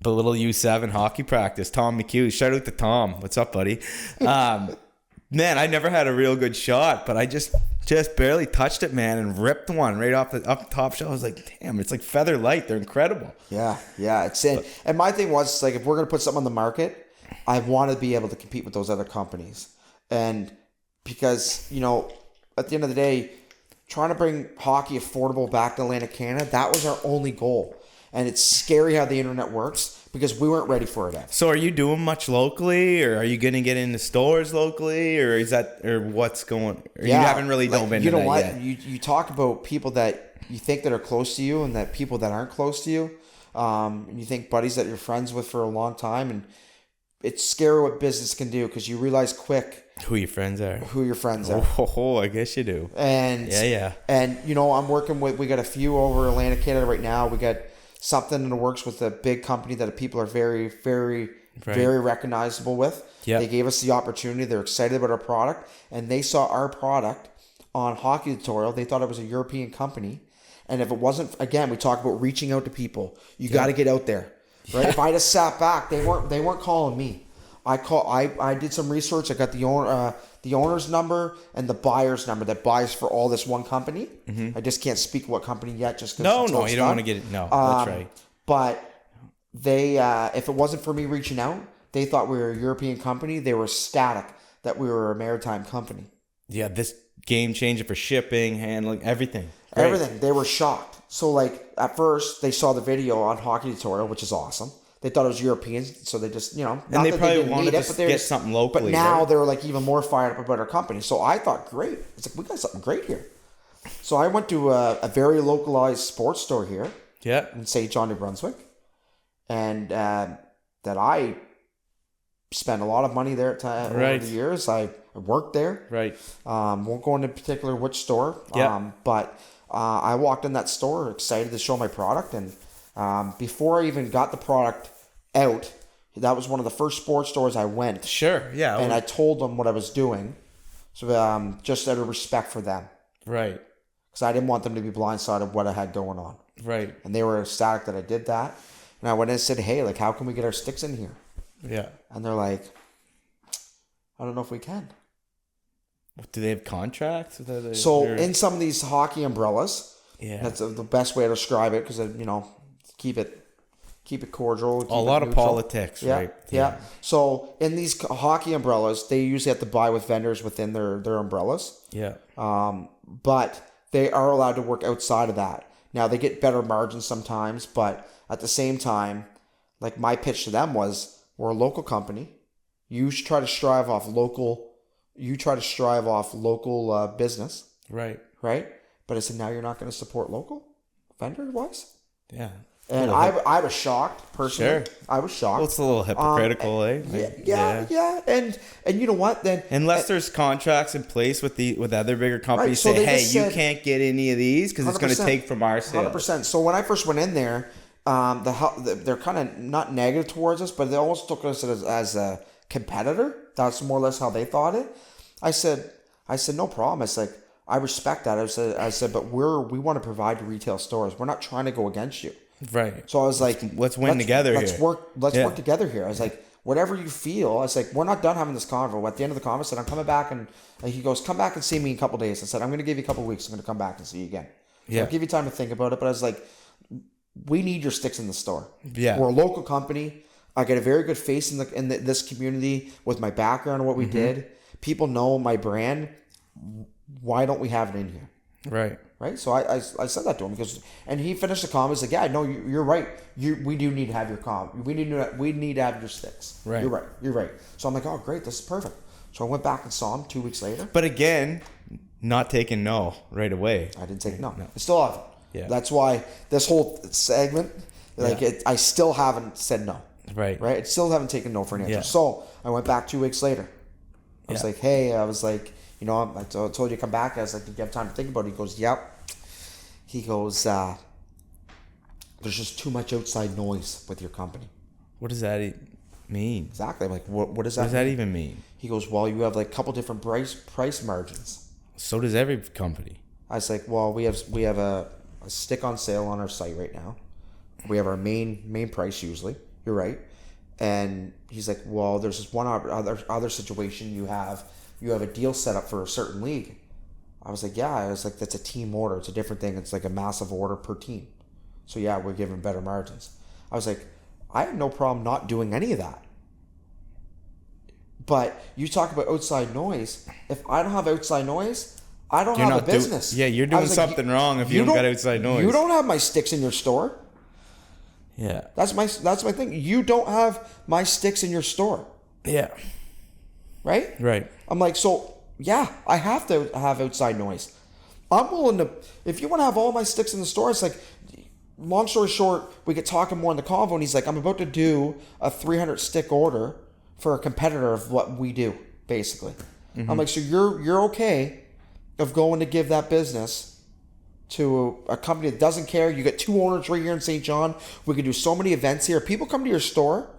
little U7 hockey practice. Tom McHugh. Shout out to Tom. What's up, buddy? Man, I never had a real good shot, but I just barely touched it, man, and ripped one right off the top shelf. I was like, damn, it's like feather light. They're incredible. Yeah. It's in. And my thing was, like, if we're going to put something on the market, I want to be able to compete with those other companies. And because, you know, at the end of the day, trying to bring hockey affordable back to Atlantic Canada, that was our only goal. And it's scary how the internet works because we weren't ready for it yet. So are you doing much locally, or are you going to get into stores locally, or is that, or what's going, or you haven't really dove into that yet? You talk about people that you think that are close to you and that people that aren't close to you. And you think buddies that you're friends with for a long time, and it's scary what business can do because you realize quick who your friends are. Oh, I guess you do. And yeah. And you know, I'm working with, we got a few over Atlantic Canada right now. We got something in the works with a big company that people are very, very, very recognizable with. Yeah. They gave us the opportunity. They're excited about our product, and they saw our product on Hockey Tutorial. They thought it was a European company. And if it wasn't, again, we talk about reaching out to people. You got to get out there, right? If I just sat back, they weren't calling me. I did some research. I got the owner's number and the buyer's number that buys for all this one company. Mm-hmm. I just can't speak what company yet. Just no, you don't want to get it. No, that's right. But they, if it wasn't for me reaching out, they thought we were a European company. They were ecstatic that we were a maritime company. Yeah, this game changer for shipping, handling, everything. Great. Everything. They were shocked. So, like, at first, they saw the video on Hockey Tutorial, which is awesome. They thought it was European, so they just, you know, and they probably wanted to get something locally. But now they're like even more fired up about our company. So I thought, great. It's like, we got something great here. So I went to a very localized sports store here. Yeah. In St. John, New Brunswick. And that I spent a lot of money there over the years. I worked there. Right. Won't go into particular which store. Yeah. But I walked in that store excited to show my product. And before I even got the product out, that was one of the first sports stores I went. Sure, yeah. And I told them what I was doing. So just out of respect for them. Right. Because I didn't want them to be blindsided of what I had going on. Right. And they were ecstatic that I did that. And I went in and said, hey, like, how can we get our sticks in here? Yeah. And they're like, I don't know if we can. Do they have contracts? In some of these hockey umbrellas, that's the best way to describe it because, you know, keep it cordial. A lot of politics, right? Yeah. So in these hockey umbrellas, they usually have to buy with vendors within their umbrellas. Yeah. But they are allowed to work outside of that. Now, they get better margins sometimes, but at the same time, like my pitch to them was, we're a local company. You should try to strive off local. You try to strive off local business. Right. Right. But I said, now you're not going to support local vendor-wise? Yeah. And I was shocked, personally. Sure. I was shocked. Well, it's a little hypocritical, eh? Yeah. And you know what? Then unless there's contracts in place with other bigger companies, right, so say, hey, you can't get any of these because it's going to take from our sales. 100%. So when I first went in there, they're kind of not negative towards us, but they almost took us as a competitor. That's more or less how they thought it. I said, no problem. I said, I respect that. I said, but we want to provide to retail stores. We're not trying to go against you. Right. So I was like, let's win together here. Let's work together here. I was like, whatever you feel. I was like, we're not done having this convo. At the end of the convo, I said, I'm coming back, and he goes, come back and see me in a couple of days. I said, I'm going to give you a couple of weeks. I'm going to come back and see you again. Yeah. I'll give you time to think about it. But I was like, we need your sticks in the store. Yeah. We're a local company. I get a very good face in this community with my background and what we did. People know my brand. Why don't we have it in here? Right. Right. So I said that to him and he finished the comment. He's like, yeah, no, you're right. We do need to have your we need to have your sticks. Right. You're right. So I'm like, oh, great. This is perfect. So I went back and saw him 2 weeks later. But again, not taking no right away. I didn't take no. I still haven't. Yeah. That's why this whole segment, I still haven't said no. Right. Right. I still haven't taken no for an answer. Yeah. So I went back 2 weeks later. I was like, hey, you know, I told you to come back. I was like, did you have time to think about it? He goes, yep. He goes, there's just too much outside noise with your company. What does that mean? Exactly. I'm like, what does that What does that even mean? He goes, well, you have like a couple different price margins. So does every company. I was like, well, we have a stick on sale on our site right now. We have our main price usually. You're right. And he's like, well, there's this one other situation you have a deal set up for a certain league. I was like, yeah. I was like, that's a team order. It's a different thing. It's like a massive order per team. So yeah, we're giving better margins. I was like, I have no problem not doing any of that. But you talk about outside noise. If I don't have outside noise, I don't have a business. You're doing something wrong if you don't got outside noise. You don't have my sticks in your store. Yeah. That's my thing. You don't have my sticks in your store. Yeah. Right? Right. I'm like, so yeah, I have to have outside noise. I'm willing to, if you want to have all my sticks in the store, it's like, long story short, we get talking more in the convo, and he's like, I'm about to do a 300 stick order for a competitor of what we do, basically. Mm-hmm. I'm like, so you're okay of going to give that business to a company that doesn't care? You get 2 owners right here in St. John. We can do so many events here. People come to your store,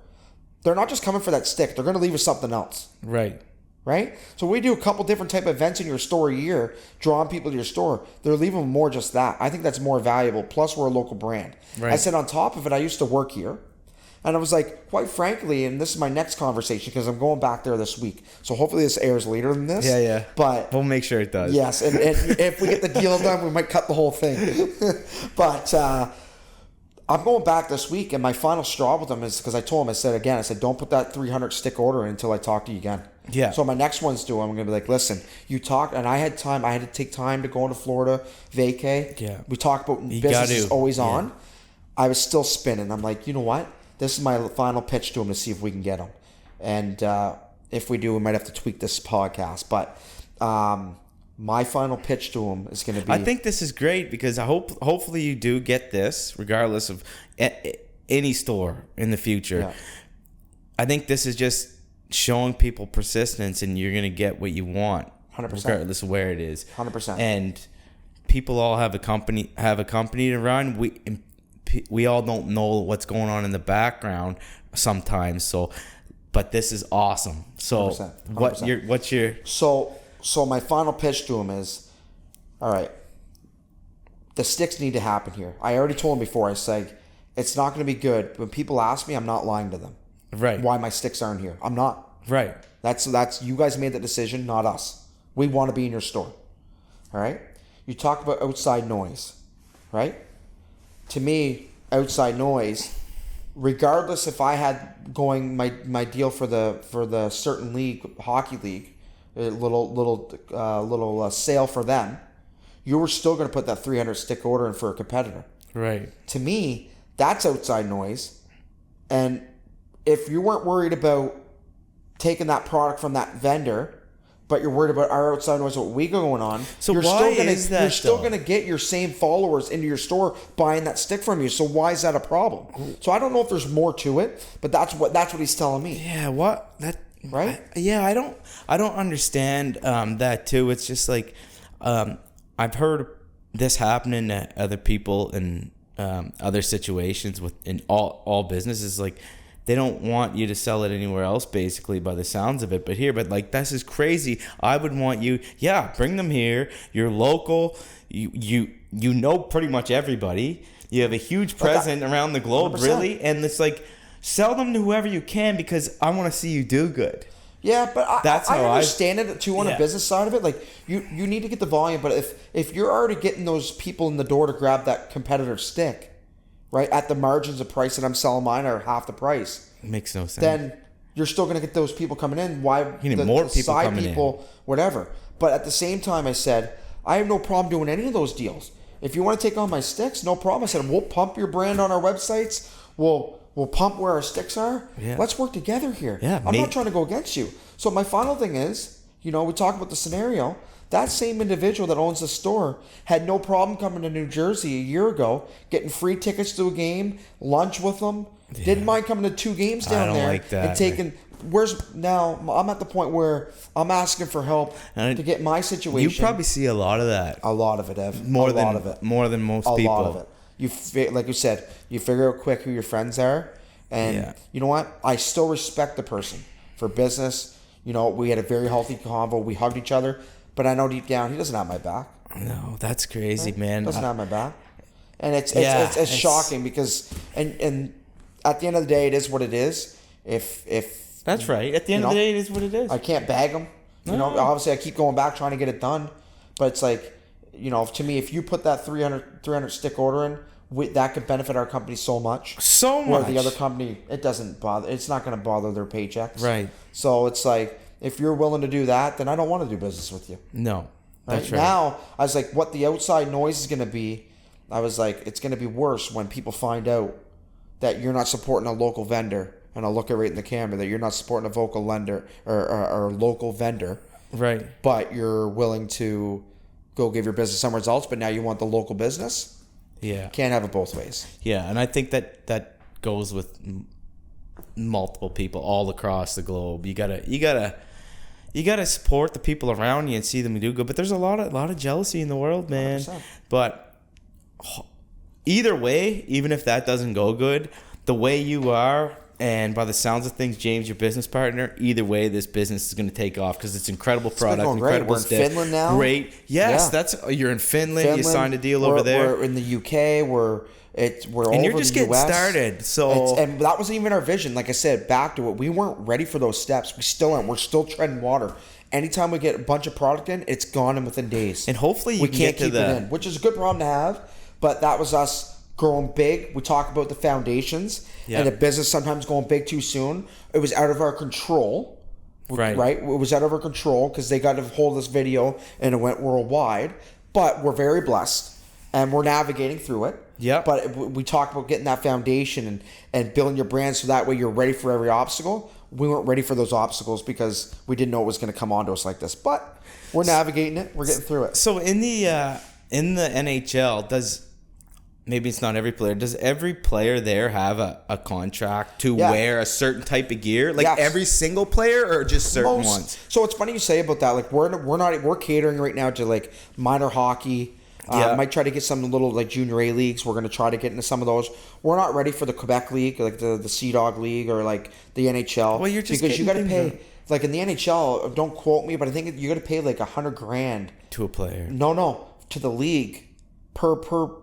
they're not just coming for that stick. They're going to leave with something else. Right. Right? So we do a couple different type of events in your store a year, drawing people to your store. They're leaving with more just that. I think that's more valuable. Plus, we're a local brand. Right. I said on top of it, I used to work here. And I was like, quite frankly, and this is my next conversation because I'm going back there this week. So hopefully this airs later than this. Yeah. But we'll make sure it does. Yes. And if we get the deal done, we might cut the whole thing. But I'm going back this week, and my final straw with them is because I told him, I said, don't put that 300 stick order in until I talk to you again. Yeah. So my next one's due. I'm going to be like, listen, you talk, and I had time. I had to take time to go into Florida, vacay. Yeah. We talk about business is always on. I was still spinning. I'm like, you know what? This is my final pitch to him to see if we can get him. And if we do, we might have to tweak this podcast. But my final pitch to him is going to be... I think this is great because hopefully you do get this, regardless of any store in the future. Yeah. I think this is just showing people persistence, and you're going to get what you want, 100%. Regardless of where it is. 100%. And people all have a company to run. We all don't know what's going on in the background sometimes. So, but this is awesome. So 100%. What's your So my final pitch to him is, all right, the sticks need to happen here. I already told him before. I said, it's not going to be good. When people ask me, I'm not lying to them. Right. Why my sticks aren't here. I'm not. Right. That's you guys made that decision, not us. We want to be in your store. All right? You talk about outside noise, right? To me, outside noise, regardless if I had going my deal for the certain league, hockey league, a little sale for them, you were still going to put that 300 stick order in for a competitor. Right. To me, that's outside noise. And if you weren't worried about taking that product from that vendor, but you're worried about our outside noise, what we got going on, so you're still going to get your same followers into your store buying that stick from you. So why is that a problem? So I don't know if there's more to it, but that's what he's telling me. Yeah, what that right? I don't understand that too. It's just like I've heard this happening to other people in other situations in all businesses. Like they don't want you to sell it anywhere else, basically, by the sounds of it. But like this is crazy. I would want you, bring them here. You're local. You know pretty much everybody. You have a huge presence around the globe, 100%. really, and it's like sell them to whoever you can because I want to see you do good. Yeah, but I understand it too on the business side of it. Like you need to get the volume, but if you're already getting those people in the door to grab that competitor stick, right, at the margins of price that I'm selling mine are half the price. It makes no sense. Then you're still going to get those people coming in. Why you need more people side coming people, in. Whatever. But at the same time, I said I have no problem doing any of those deals. If you want to take on my sticks, no problem. I said we'll pump your brand on our websites. We'll pump where our sticks are. Yeah. Let's work together here. Yeah, I'm not trying to go against you. So my final thing is, we talk about the scenario. That same individual that owns the store had no problem coming to New Jersey a year ago, getting free tickets to a game, lunch with them. Yeah. Didn't mind coming to 2 games down there like that, and taking. Now I'm at the point where I'm asking for help to get my situation. You probably see a lot of that. A lot of it, Ev. More than most people. A lot of it. Like you said, you figure out quick who your friends are, and you know what? I still respect the person for business. You know, we had a very healthy convo. We hugged each other, but I know deep down he doesn't have my back. No, that's crazy, man. Doesn't have my back, and it's shocking because and at the end of the day, it is what it is. If that's right. At the end of the day, it is what it is. I can't bag them. You know, obviously I keep going back trying to get it done. But it's like, you know, to me, if you put that 300 stick order in, that could benefit our company so much. So much. Where the other company, it doesn't bother. It's not going to bother their paychecks. Right. So it's like, if you're willing to do that, then I don't want to do business with you. No. That's right. Now, I was like, what the outside noise is going to be, I was like, it's going to be worse when people find out that you're not supporting a local vendor. And I'll look at right in the camera that you're not supporting a vocal lender or local vendor. Right. But you're willing to go give your business somewhere else, but now you want the local business. Yeah. Can't have it both ways. Yeah, and I think that goes with multiple people all across the globe. You gotta support the people around you and see them do good. But there's a lot of jealousy in the world, man. 100%. But either way, even if that doesn't go good, the way you are. And by the sounds of things, James, your business partner, either way, this business is going to take off because it's incredible product. It's been going great. We're in Finland now. Great. Yes, you're in Finland. You signed a deal over there. We're in the UK. We're all and you're over just the getting US. started. So and that wasn't even our vision. Like I said, back to it. We weren't ready for those steps. We still aren't. We're still treading water. Anytime we get a bunch of product in, it's gone in within days. And hopefully we can't keep it in, which is a good problem to have. But that was us growing big. We talk about the foundations. Yeah. And a business sometimes going big too soon. It was out of our control. Right? It was out of our control because they got to hold this video and it went worldwide. But we're very blessed and we're navigating through it. Yeah. But we talk about getting that foundation and building your brand so that way you're ready for every obstacle. We weren't ready for those obstacles because we didn't know it was going to come onto us like this. But we're navigating it. We're getting through it. So in the NHL, maybe it's not every player. Does every player there have a contract to wear a certain type of gear? Like every single player or just certain ones? So it's funny you say about that. Like we're catering right now to like minor hockey. Might try to get some little like junior A leagues. We're going to try to get into some of those. We're not ready for the Quebec League, like the Sea Dog League or like the NHL. Well, you're just because you got to pay. Like in the NHL, don't quote me, but I think you got to pay like $100,000 to a player. No, to the league. Per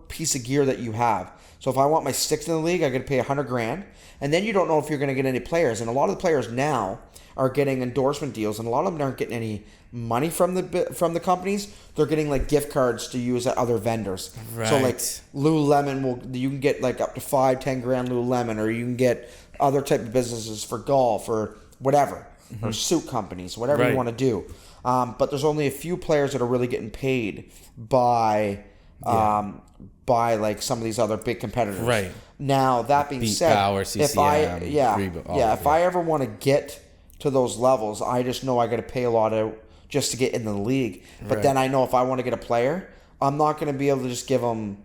piece of gear that you have. So if I want my sticks in the league, I got to pay $100,000, and then you don't know if you're going to get any players. And a lot of the players now are getting endorsement deals, and a lot of them aren't getting any money from the companies. They're getting like gift cards to use at other vendors. Right. So like Lululemon you can get like up to $5-10 grand Lululemon, or you can get other type of businesses for golf or whatever, or suit companies, whatever you want to do. But there's only a few players that are really getting paid by like some of these other big competitors. Right. Now that being said, if I ever want to get to those levels, I just know I got to pay a lot out just to get in the league. But then I know if I want to get a player, I'm not going to be able to just give them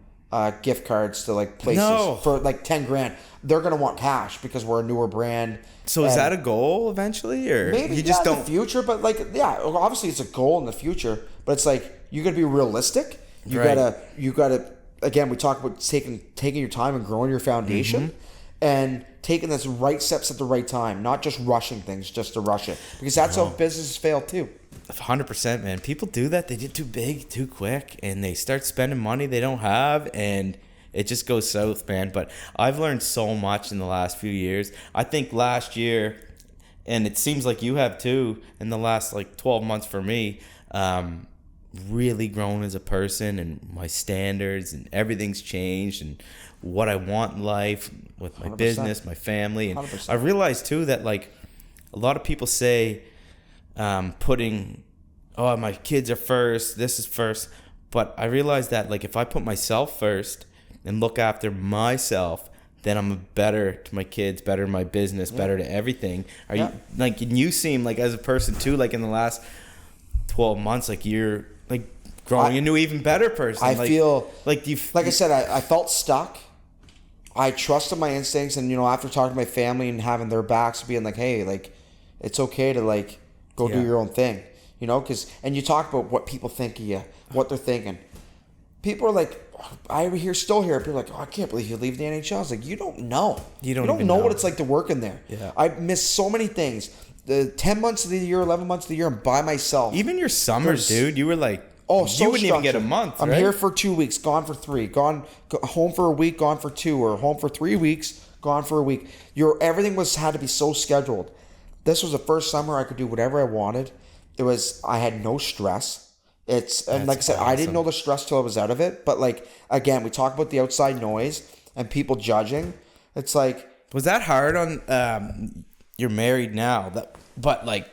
gift cards to like places for like 10 grand. They're going to want cash because we're a newer brand. So is that a goal eventually, or maybe you just don't in the future? But like, obviously it's a goal in the future. But it's like you got to be realistic. You gotta. Again, we talk about taking your time and growing your foundation, and taking those right steps at the right time, not just rushing things just to rush it, because that's how businesses fail too. 100%, man. People do that. They get too big, too quick, and they start spending money they don't have, and it just goes south, man. But I've learned so much in the last few years. I think last year, and it seems like you have too, in the last like 12 months for me, really grown as a person, and my standards and everything's changed, and what I want in life with my 100%. Business, my family. And 100%. I realized too that like a lot of people say putting my kids are first, this is first, but I realized that like if I put myself first and look after myself, then I'm better to my kids, better to my business, better to everything. You like, and you seem like as a person too, like in the last 12 months, like you're like growing into an even better person. I feel like like I said, I felt stuck. I trusted my instincts, and after talking to my family and having their backs, being like, hey, like, it's okay to like go do your own thing, and you talk about what people think of you, what they're thinking. People are like, still hear people like, oh, I can't believe you leave the NHL. I was like, you don't know. You don't know what it's like to work in there. Yeah. I missed so many things. The 10 months of the year, 11 months of the year, I'm by myself. Even your summers, dude, you were like, so you wouldn't even get a month. I'm right? here for 2 weeks, gone for 3, home for a week, gone for 2, or home for 3 weeks, gone for a week. Everything had to be so scheduled. This was the first summer I could do whatever I wanted. I had no stress. Like I said, awesome. I didn't know the stress till I was out of it. But like, again, we talk about the outside noise and people judging. It's like, was that hard on? You're married now, but like,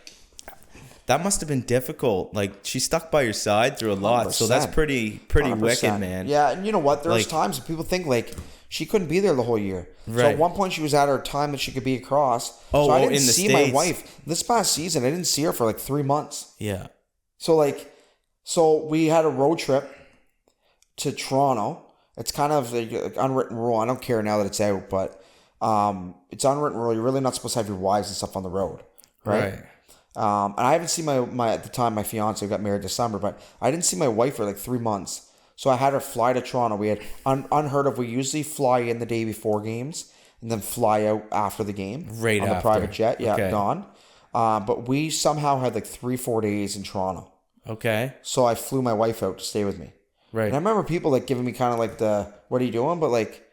that must have been difficult. Like, she stuck by your side through a lot, 100%. So that's pretty 100%. Wicked, man. Yeah, and you know what? There's times that people think like she couldn't be there the whole year. Right. So at one point she was at her time that she could be across. So I didn't see my wife this past season. I didn't see her for like 3 months. Yeah. So we had a road trip to Toronto. It's kind of an unwritten rule. I don't care now that it's out, but it's unwritten rule. You're really not supposed to have your wives and stuff on the road, right? And I haven't seen my at the time my fiance got married this summer, but I didn't see my wife for like 3 months. So I had her fly to Toronto. We had unheard of. We usually fly in the day before games and then fly out after the game on the private jet. Yeah, okay. Gone. But we somehow had like 3-4 days in Toronto. Okay. So I flew my wife out to stay with me. Right. And I remember people like giving me kind of like the, what are you doing? But like,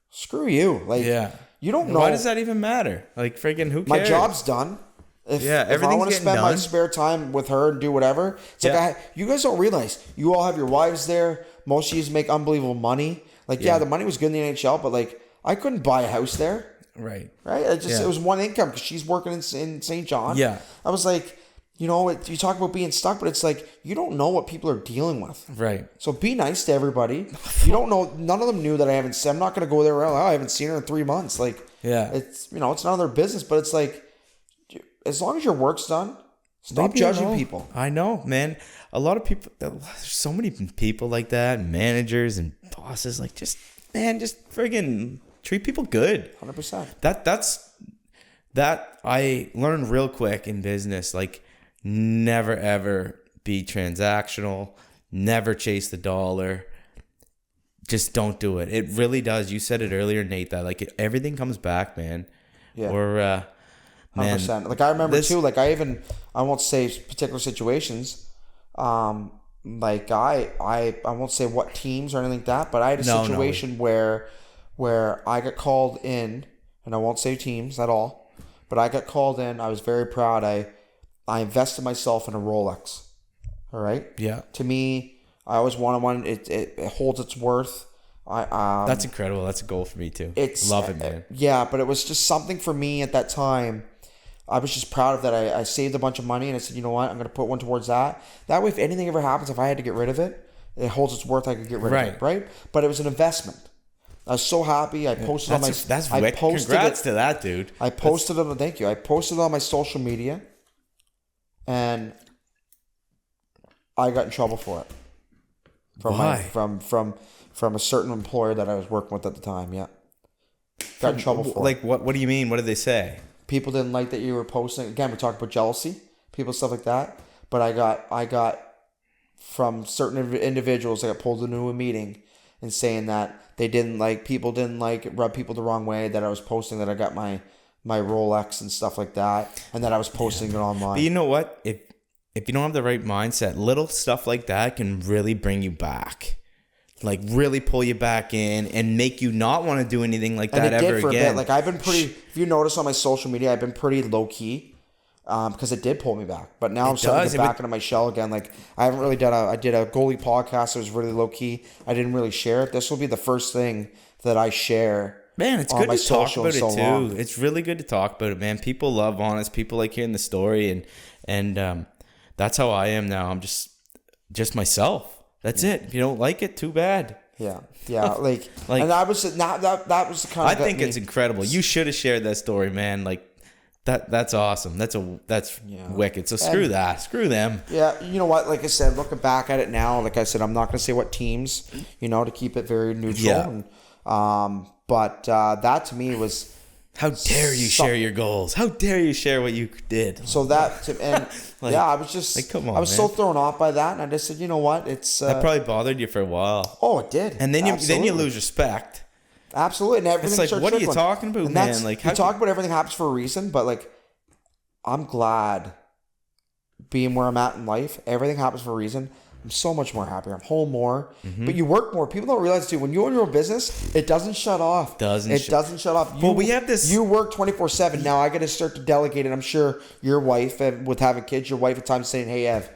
screw you. Like, you don't know. Why does that even matter? Like, freaking who cares? My job's done. If I want to spend my spare time with her and do whatever, it's like you guys don't realize you all have your wives there. Most of you make unbelievable money. Like, the money was good in the NHL, but like I couldn't buy a house there. Right. It was one income because she's working in St. John. Yeah. I was like, you talk about being stuck, but it's like you don't know what people are dealing with. Right. So be nice to everybody. You don't know. None of them knew that I haven't seen. I'm not going to go there. Well, I haven't seen her in 3 months. Like, it's it's none of their business. But it's like, as long as your work's done, stop judging people. I know, man. A lot of people. There's so many people like that, managers and bosses. Like, just friggin' treat people good. 100%. That I learned real quick in business. Like, never ever be transactional. Never chase the dollar. Just don't do it. It really does. You said it earlier, Nate, that like everything comes back, man. Yeah. Or 100%. Like I remember too. Like I won't say particular situations. Like I won't say what teams or anything like that. But I had a situation where I got called in, and I won't say teams at all. But I got called in. I was very proud. I invested myself in a Rolex. All right. Yeah. To me, I always wanted one. It holds its worth. That's incredible. That's a goal for me too. Love it, man. Yeah, but it was just something for me at that time. I was just proud of that. I saved a bunch of money and I said, you know what? I'm going to put one towards that. That way, if anything ever happens, if I had to get rid of it, it holds its worth. I could get rid of it, right? But it was an investment. I was so happy. I posted on my. Congrats to that, dude. I posted it. Thank you. I posted it on my social media, and I got in trouble for it. Why? From a certain employer that I was working with at the time. Yeah. Got in trouble for it. Like what? What do you mean? What did they say? People didn't like that you were posting. Again, we talked about jealousy, people, stuff like that. But I got from certain individuals that got pulled into a meeting and saying that people didn't like rub people the wrong way, that I was posting that I got my Rolex and stuff like that, and that I was posting it online. But you know what? If you don't have the right mindset, little stuff like that can really bring you back. Like really pull you back in and make you not want to do anything like that ever again. Like I've been pretty. If you notice on my social media, I've been pretty low key, because it did pull me back. But now I'm starting to get back into my shell again. Like I haven't really done I did a goalie podcast. It was really low key. I didn't really share it. This will be the first thing that I share. Man, it's good to talk about it too. It's really good to talk about it, man. People love honest. People like hearing the story, and that's how I am now. I'm just myself. That's it. If you don't like it, too bad. Yeah. Like and that was the kind of. I think it's incredible. You should have shared that story, man. Like, That's awesome. That's wicked. So screw that. Screw them. Yeah, you know what? Like I said, looking back at it now, like I said, I'm not going to say what teams, to keep it very neutral. Yeah. But that to me was. How dare you share your goals? How dare you share what you did? So that I was just come on, I was man. so thrown off by that, and I just said, you know what? It's that probably bothered you for a while. Oh, it did. And then you lose respect. Absolutely, and everything. It's like, what are you talking about, and man? Like, you talk about everything happens for a reason, but like, I'm glad being where I'm at in life. Everything happens for a reason. I'm so much more happier. I'm home more, but you work more. People don't realize too, when you own your own business, it doesn't shut off. Doesn't shut off. Well, we have this. You work 24/7. Now I got to start to delegate it. I'm sure your wife, with having kids, your wife at times saying, "Hey, Ev,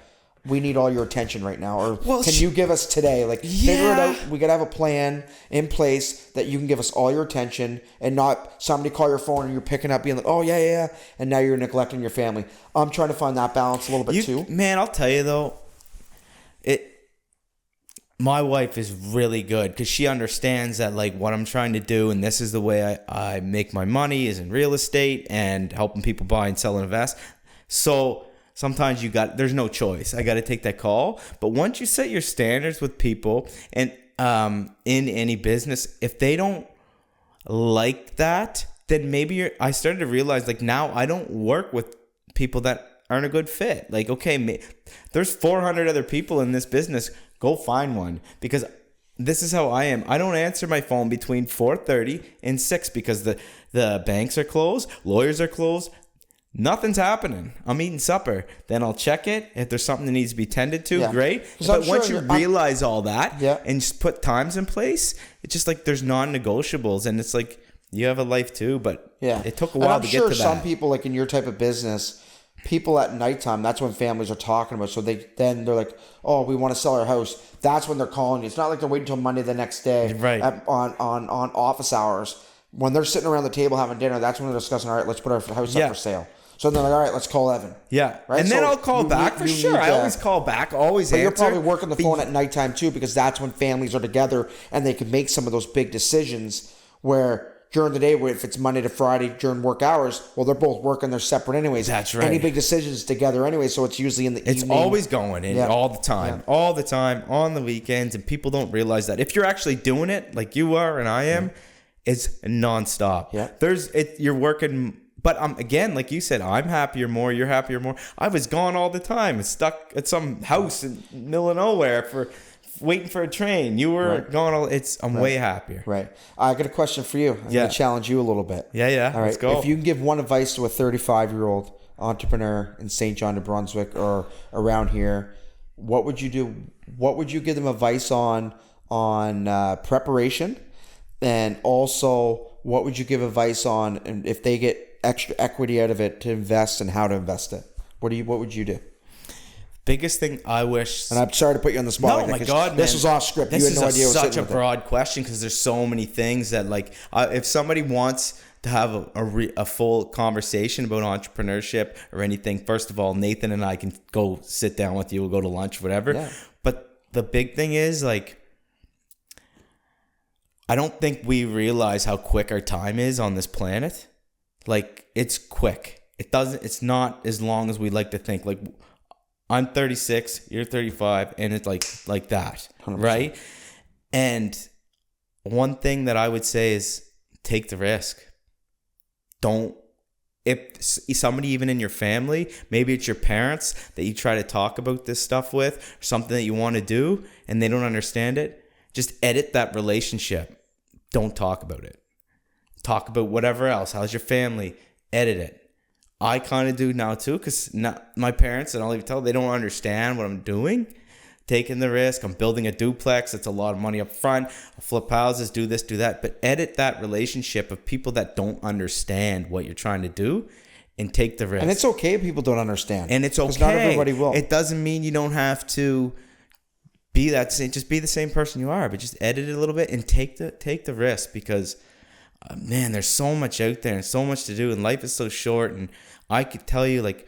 we need all your attention right now," or can you give us today? Like, figure it out. We got to have a plan in place that you can give us all your attention, and not somebody call your phone and you're picking up being like, "Oh yeah," and now you're neglecting your family. I'm trying to find that balance a little bit too. Man, I'll tell you though. My wife is really good because she understands that, like, what I'm trying to do, and this is the way I make my money is in real estate and helping people buy and sell and invest. So sometimes there's no choice. I got to take that call. But once you set your standards with people and in any business, if they don't like that, then maybe I started to realize, like, now I don't work with people that aren't a good fit. Like, okay, there's 400 other people in this business. Go find one, because this is how I am. I don't answer my phone between 4:30 and 6 because the banks are closed, lawyers are closed. Nothing's happening. I'm eating supper. Then I'll check it. If there's something that needs to be tended to, great. But once you realize all that and just put times in place, it's just like there's non-negotiables, and it's like you have a life too. But it took a while to get to that. Some people, like in your type of business, people at nighttime, that's when families are talking about. So they're like, "Oh, we want to sell our house." That's when they're calling you. It's not like they're waiting until Monday the next day, right? On office hours, when they're sitting around the table having dinner. That's when they're discussing. All right, let's put our house up for sale. So then they're like, all right, let's call Evan. Yeah, right. And then I'll call back for sure. I always call back. Always answer. But you're probably working the phone at nighttime too, because that's when families are together and they can make some of those big decisions where. During the day, if it's Monday to Friday during work hours, well, they're both working. They're separate anyways. That's right. Any big decisions together anyway, so it's usually in the evening. It's always going in all the time. All the time, on the weekends, and people don't realize that. If you're actually doing it like you are and I am, it's nonstop. Yeah. You're working, but again, like you said, I'm happier more, you're happier more. I was gone all the time, stuck at some house in the middle of nowhere waiting for a train. You were going. I'm way happier. Right. I got a question for you. I'm going to challenge you a little bit. Yeah. All right. Let's go. If you can give one advice to a 35-year-old entrepreneur in St. John, New Brunswick, or around here, what would you do? What would you give them advice on preparation, and also what would you give advice on, and if they get extra equity out of it, to invest and how to invest it? What would you do? Biggest thing I wish, and I'm sorry to put you on the spot. No, my God, man. This was off script. This you had no idea. Such a broad question, because there's so many things that, like, if somebody wants to have a full conversation about entrepreneurship or anything, first of all, Nathan and I can go sit down with you. We'll go to lunch, whatever. Yeah. But the big thing is, like, I don't think we realize how quick our time is on this planet. Like, it's quick. It's not as long as we like to think. Like, I'm 36, you're 35, and it's like that, 100%. Right? And one thing that I would say is take the risk. If somebody even in your family, maybe it's your parents that you try to talk about this stuff with, or something that you want to do, and they don't understand it, just edit that relationship. Don't talk about it. Talk about whatever else. How's your family? Edit it. I kind of do now too, because my parents, and I'll even tell, they don't understand what I'm doing. Taking the risk. I'm building a duplex. It's a lot of money up front. I'll flip houses, do this, do that. But edit that relationship of people that don't understand what you're trying to do, and take the risk. And it's okay if people don't understand. And it's okay. Because not everybody will. It doesn't mean you don't have to be that same. Just be the same person you are, but just edit it a little bit and take the risk, because man, there's so much out there and so much to do, and life is so short. And I could tell you, like,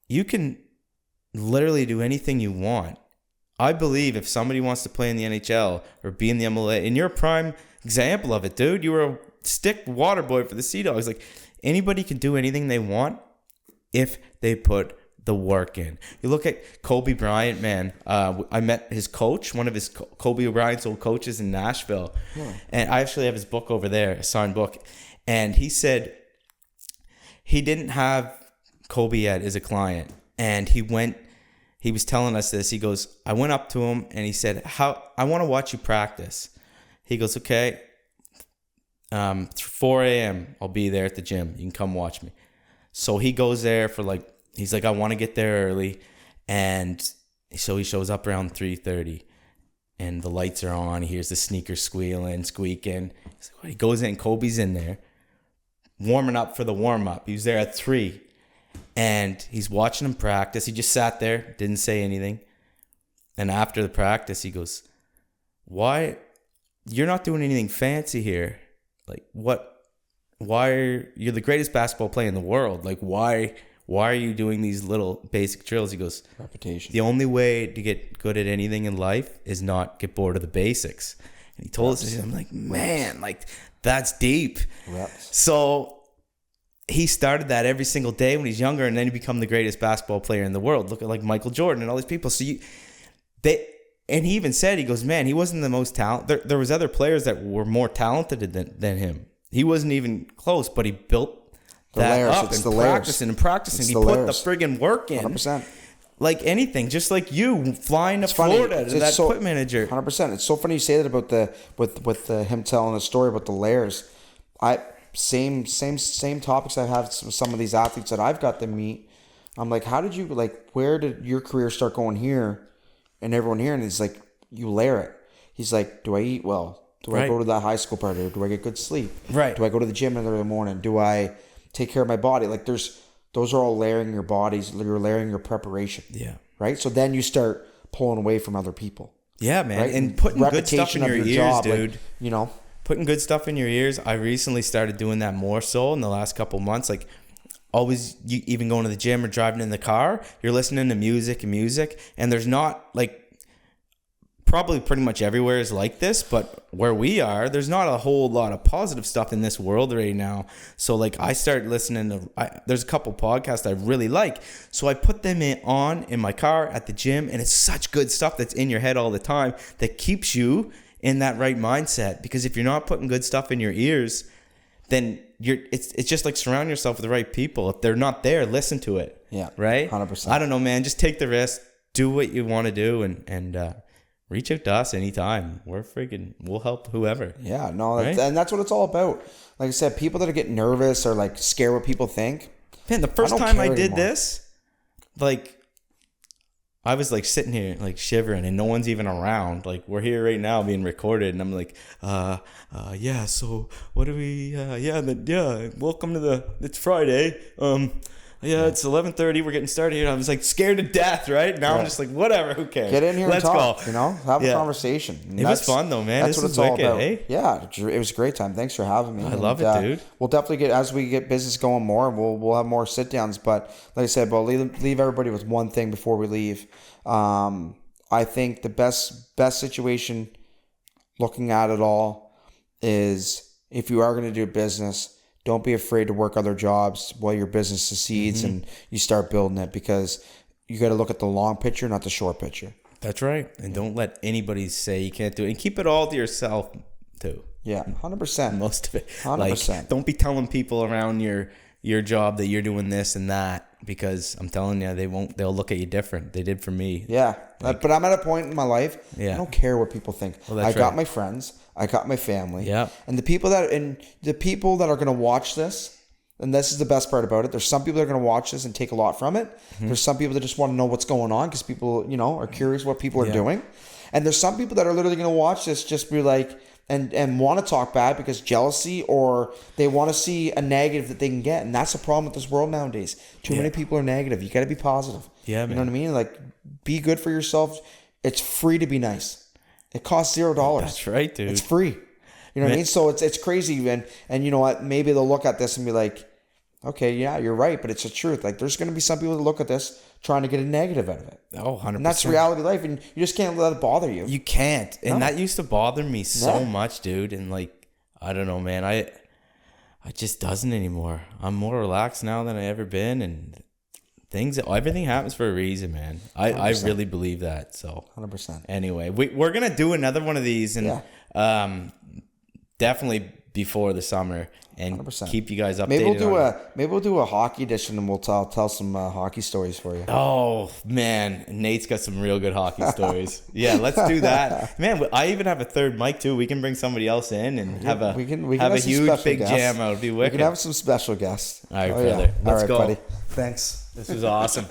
you can literally do anything you want. I believe if somebody wants to play in the NHL or be in the MLA, and you're a prime example of it, dude. You were a stick water boy for the Sea Dogs. Like, Anybody can do anything they want if they put the work in. You look at Kobe Bryant, man. I met his coach, one of his Kobe Bryant's old coaches in Nashville. And I actually have his book over there, a signed book. And he said he didn't have Kobe yet as a client. And he was telling us this. He goes, I went up to him and he said, I want to watch you practice. He goes, okay, 4 a.m. I'll be there at the gym. You can come watch me. So he goes there for he's like, I want to get there early. And so he shows up around 3:30 and the lights are on. He hears the sneakers squeaking. He goes in, Kobe's in there warming up for the warm-up. He was there at 3 and he's watching him practice. He just sat there, didn't say anything. And after the practice, he goes, why? You're not doing anything fancy here. You're the greatest basketball player in the world. Why are you doing these little basic drills? He goes, repetition. The only way to get good at anything in life is not get bored of the basics. And he told us, I'm like, man, that's deep. Reps. So he started that every single day when he's younger, and then he become the greatest basketball player in the world. Look at Michael Jordan and all these people. And he even said, he goes, man, he wasn't the most talented. There was other players that were more talented than him. He wasn't even close, but he built that up and practicing. He put the friggin' work in. 100%. Like anything, just like you flying to Florida to that equipment manager. 100%. It's so funny you say that about with him telling the story about the layers. Same topics I have with some of these athletes that I've got to meet. I'm like, how did you where did your career start going here, and everyone here? And he's like, you layer it. He's like, do I eat well? Do I go to that high school party? Or do I get good sleep? Right. Do I go to the gym in the morning? Do I take care of my body? Those are all layering your bodies. You're layering your preparation. Yeah. Right. So then you start pulling away from other people. Yeah, man. Right? And putting good stuff in your ears, job, dude. Putting good stuff in your ears. I recently started doing that more so in the last couple months. Always, you even going to the gym or driving in the car, you're listening to music, and there's not probably pretty much everywhere is like this, but where we are, there's not a whole lot of positive stuff in this world right now. So I started listening to, there's a couple podcasts I really like. So I put them in my car at the gym, and it's such good stuff that's in your head all the time that keeps you in that right mindset. Because if you're not putting good stuff in your ears, then it's just surround yourself with the right people. If they're not there, listen to it. Yeah. Right? 100%. I don't know, man. Just take the risk, do what you want to do, and reach out to us anytime. We'll help whoever. Yeah, no, and that's what it's all about. Like I said, people that get nervous or scared what people think. Man, the first time I did this, I was sitting here shivering, and no one's even around. We're here right now being recorded, and I'm like, yeah. So what do we? Welcome to it's Friday. It's 11:30. We're getting started here. I was scared to death, right? Now I'm just whatever. Who cares? Get in here Let's and talk. go. Have a conversation. It was fun though, man. That's what it's all about. Eh? Yeah, it was a great time. Thanks for having me. I love it, dude. We'll definitely as we get business going more, we'll have more sit downs. But like I said, we'll leave everybody with one thing before we leave. I think the best situation, looking at it all, is if you are going to do business, don't be afraid to work other jobs while your business succeeds and you start building it, because you got to look at the long picture, not the short picture. That's right. And don't let anybody say you can't do it. And keep it all to yourself too. Yeah, 100%. Most of it. 100%. Don't be telling people around your job that you're doing this and that, because I'm telling you, they'll look at you different. They did for me. Yeah. But I'm at a point in my life, I don't care what people think. Well, I got my friends. I got my family. Yeah. And the people that are going to watch this, and this is the best part about it, there's some people that are going to watch this and take a lot from it. There's some people that just want to know what's going on because people, are curious what people are doing. And there's some people that are literally going to watch this just be and want to talk bad because jealousy, or they want to see a negative that they can get. And that's the problem with this world nowadays. Too many people are negative. You got to be positive. Yeah, man. You know what I mean? Be good for yourself. It's free to be nice. It costs $0. That's right, dude. It's free. You know what I mean? So it's crazy. And you know what? Maybe they'll look at this and be like, okay, yeah, you're right, but it's the truth. There's going to be some people that look at this trying to get a negative out of it. Oh, 100%. And that's reality life, and you just can't let it bother you. You can't. And that used to bother me so much, dude. And I don't know, man. it just doesn't anymore. I'm more relaxed now than I ever been, and everything happens for a reason, man. I really believe that. So 100%. Anyway, we're gonna do another one of these, and definitely before the summer, and 100%. keep you guys updated. Maybe we'll do a hockey edition, and we'll tell some hockey stories for you. Oh man, Nate's got some real good hockey stories. Yeah, let's do that, man. I even have a third mic too. We can bring somebody else in and have a huge big jam out. It'd be wicked. We can have some special guests. All right, brother. Yeah. Let's go, buddy. Thanks. This was awesome.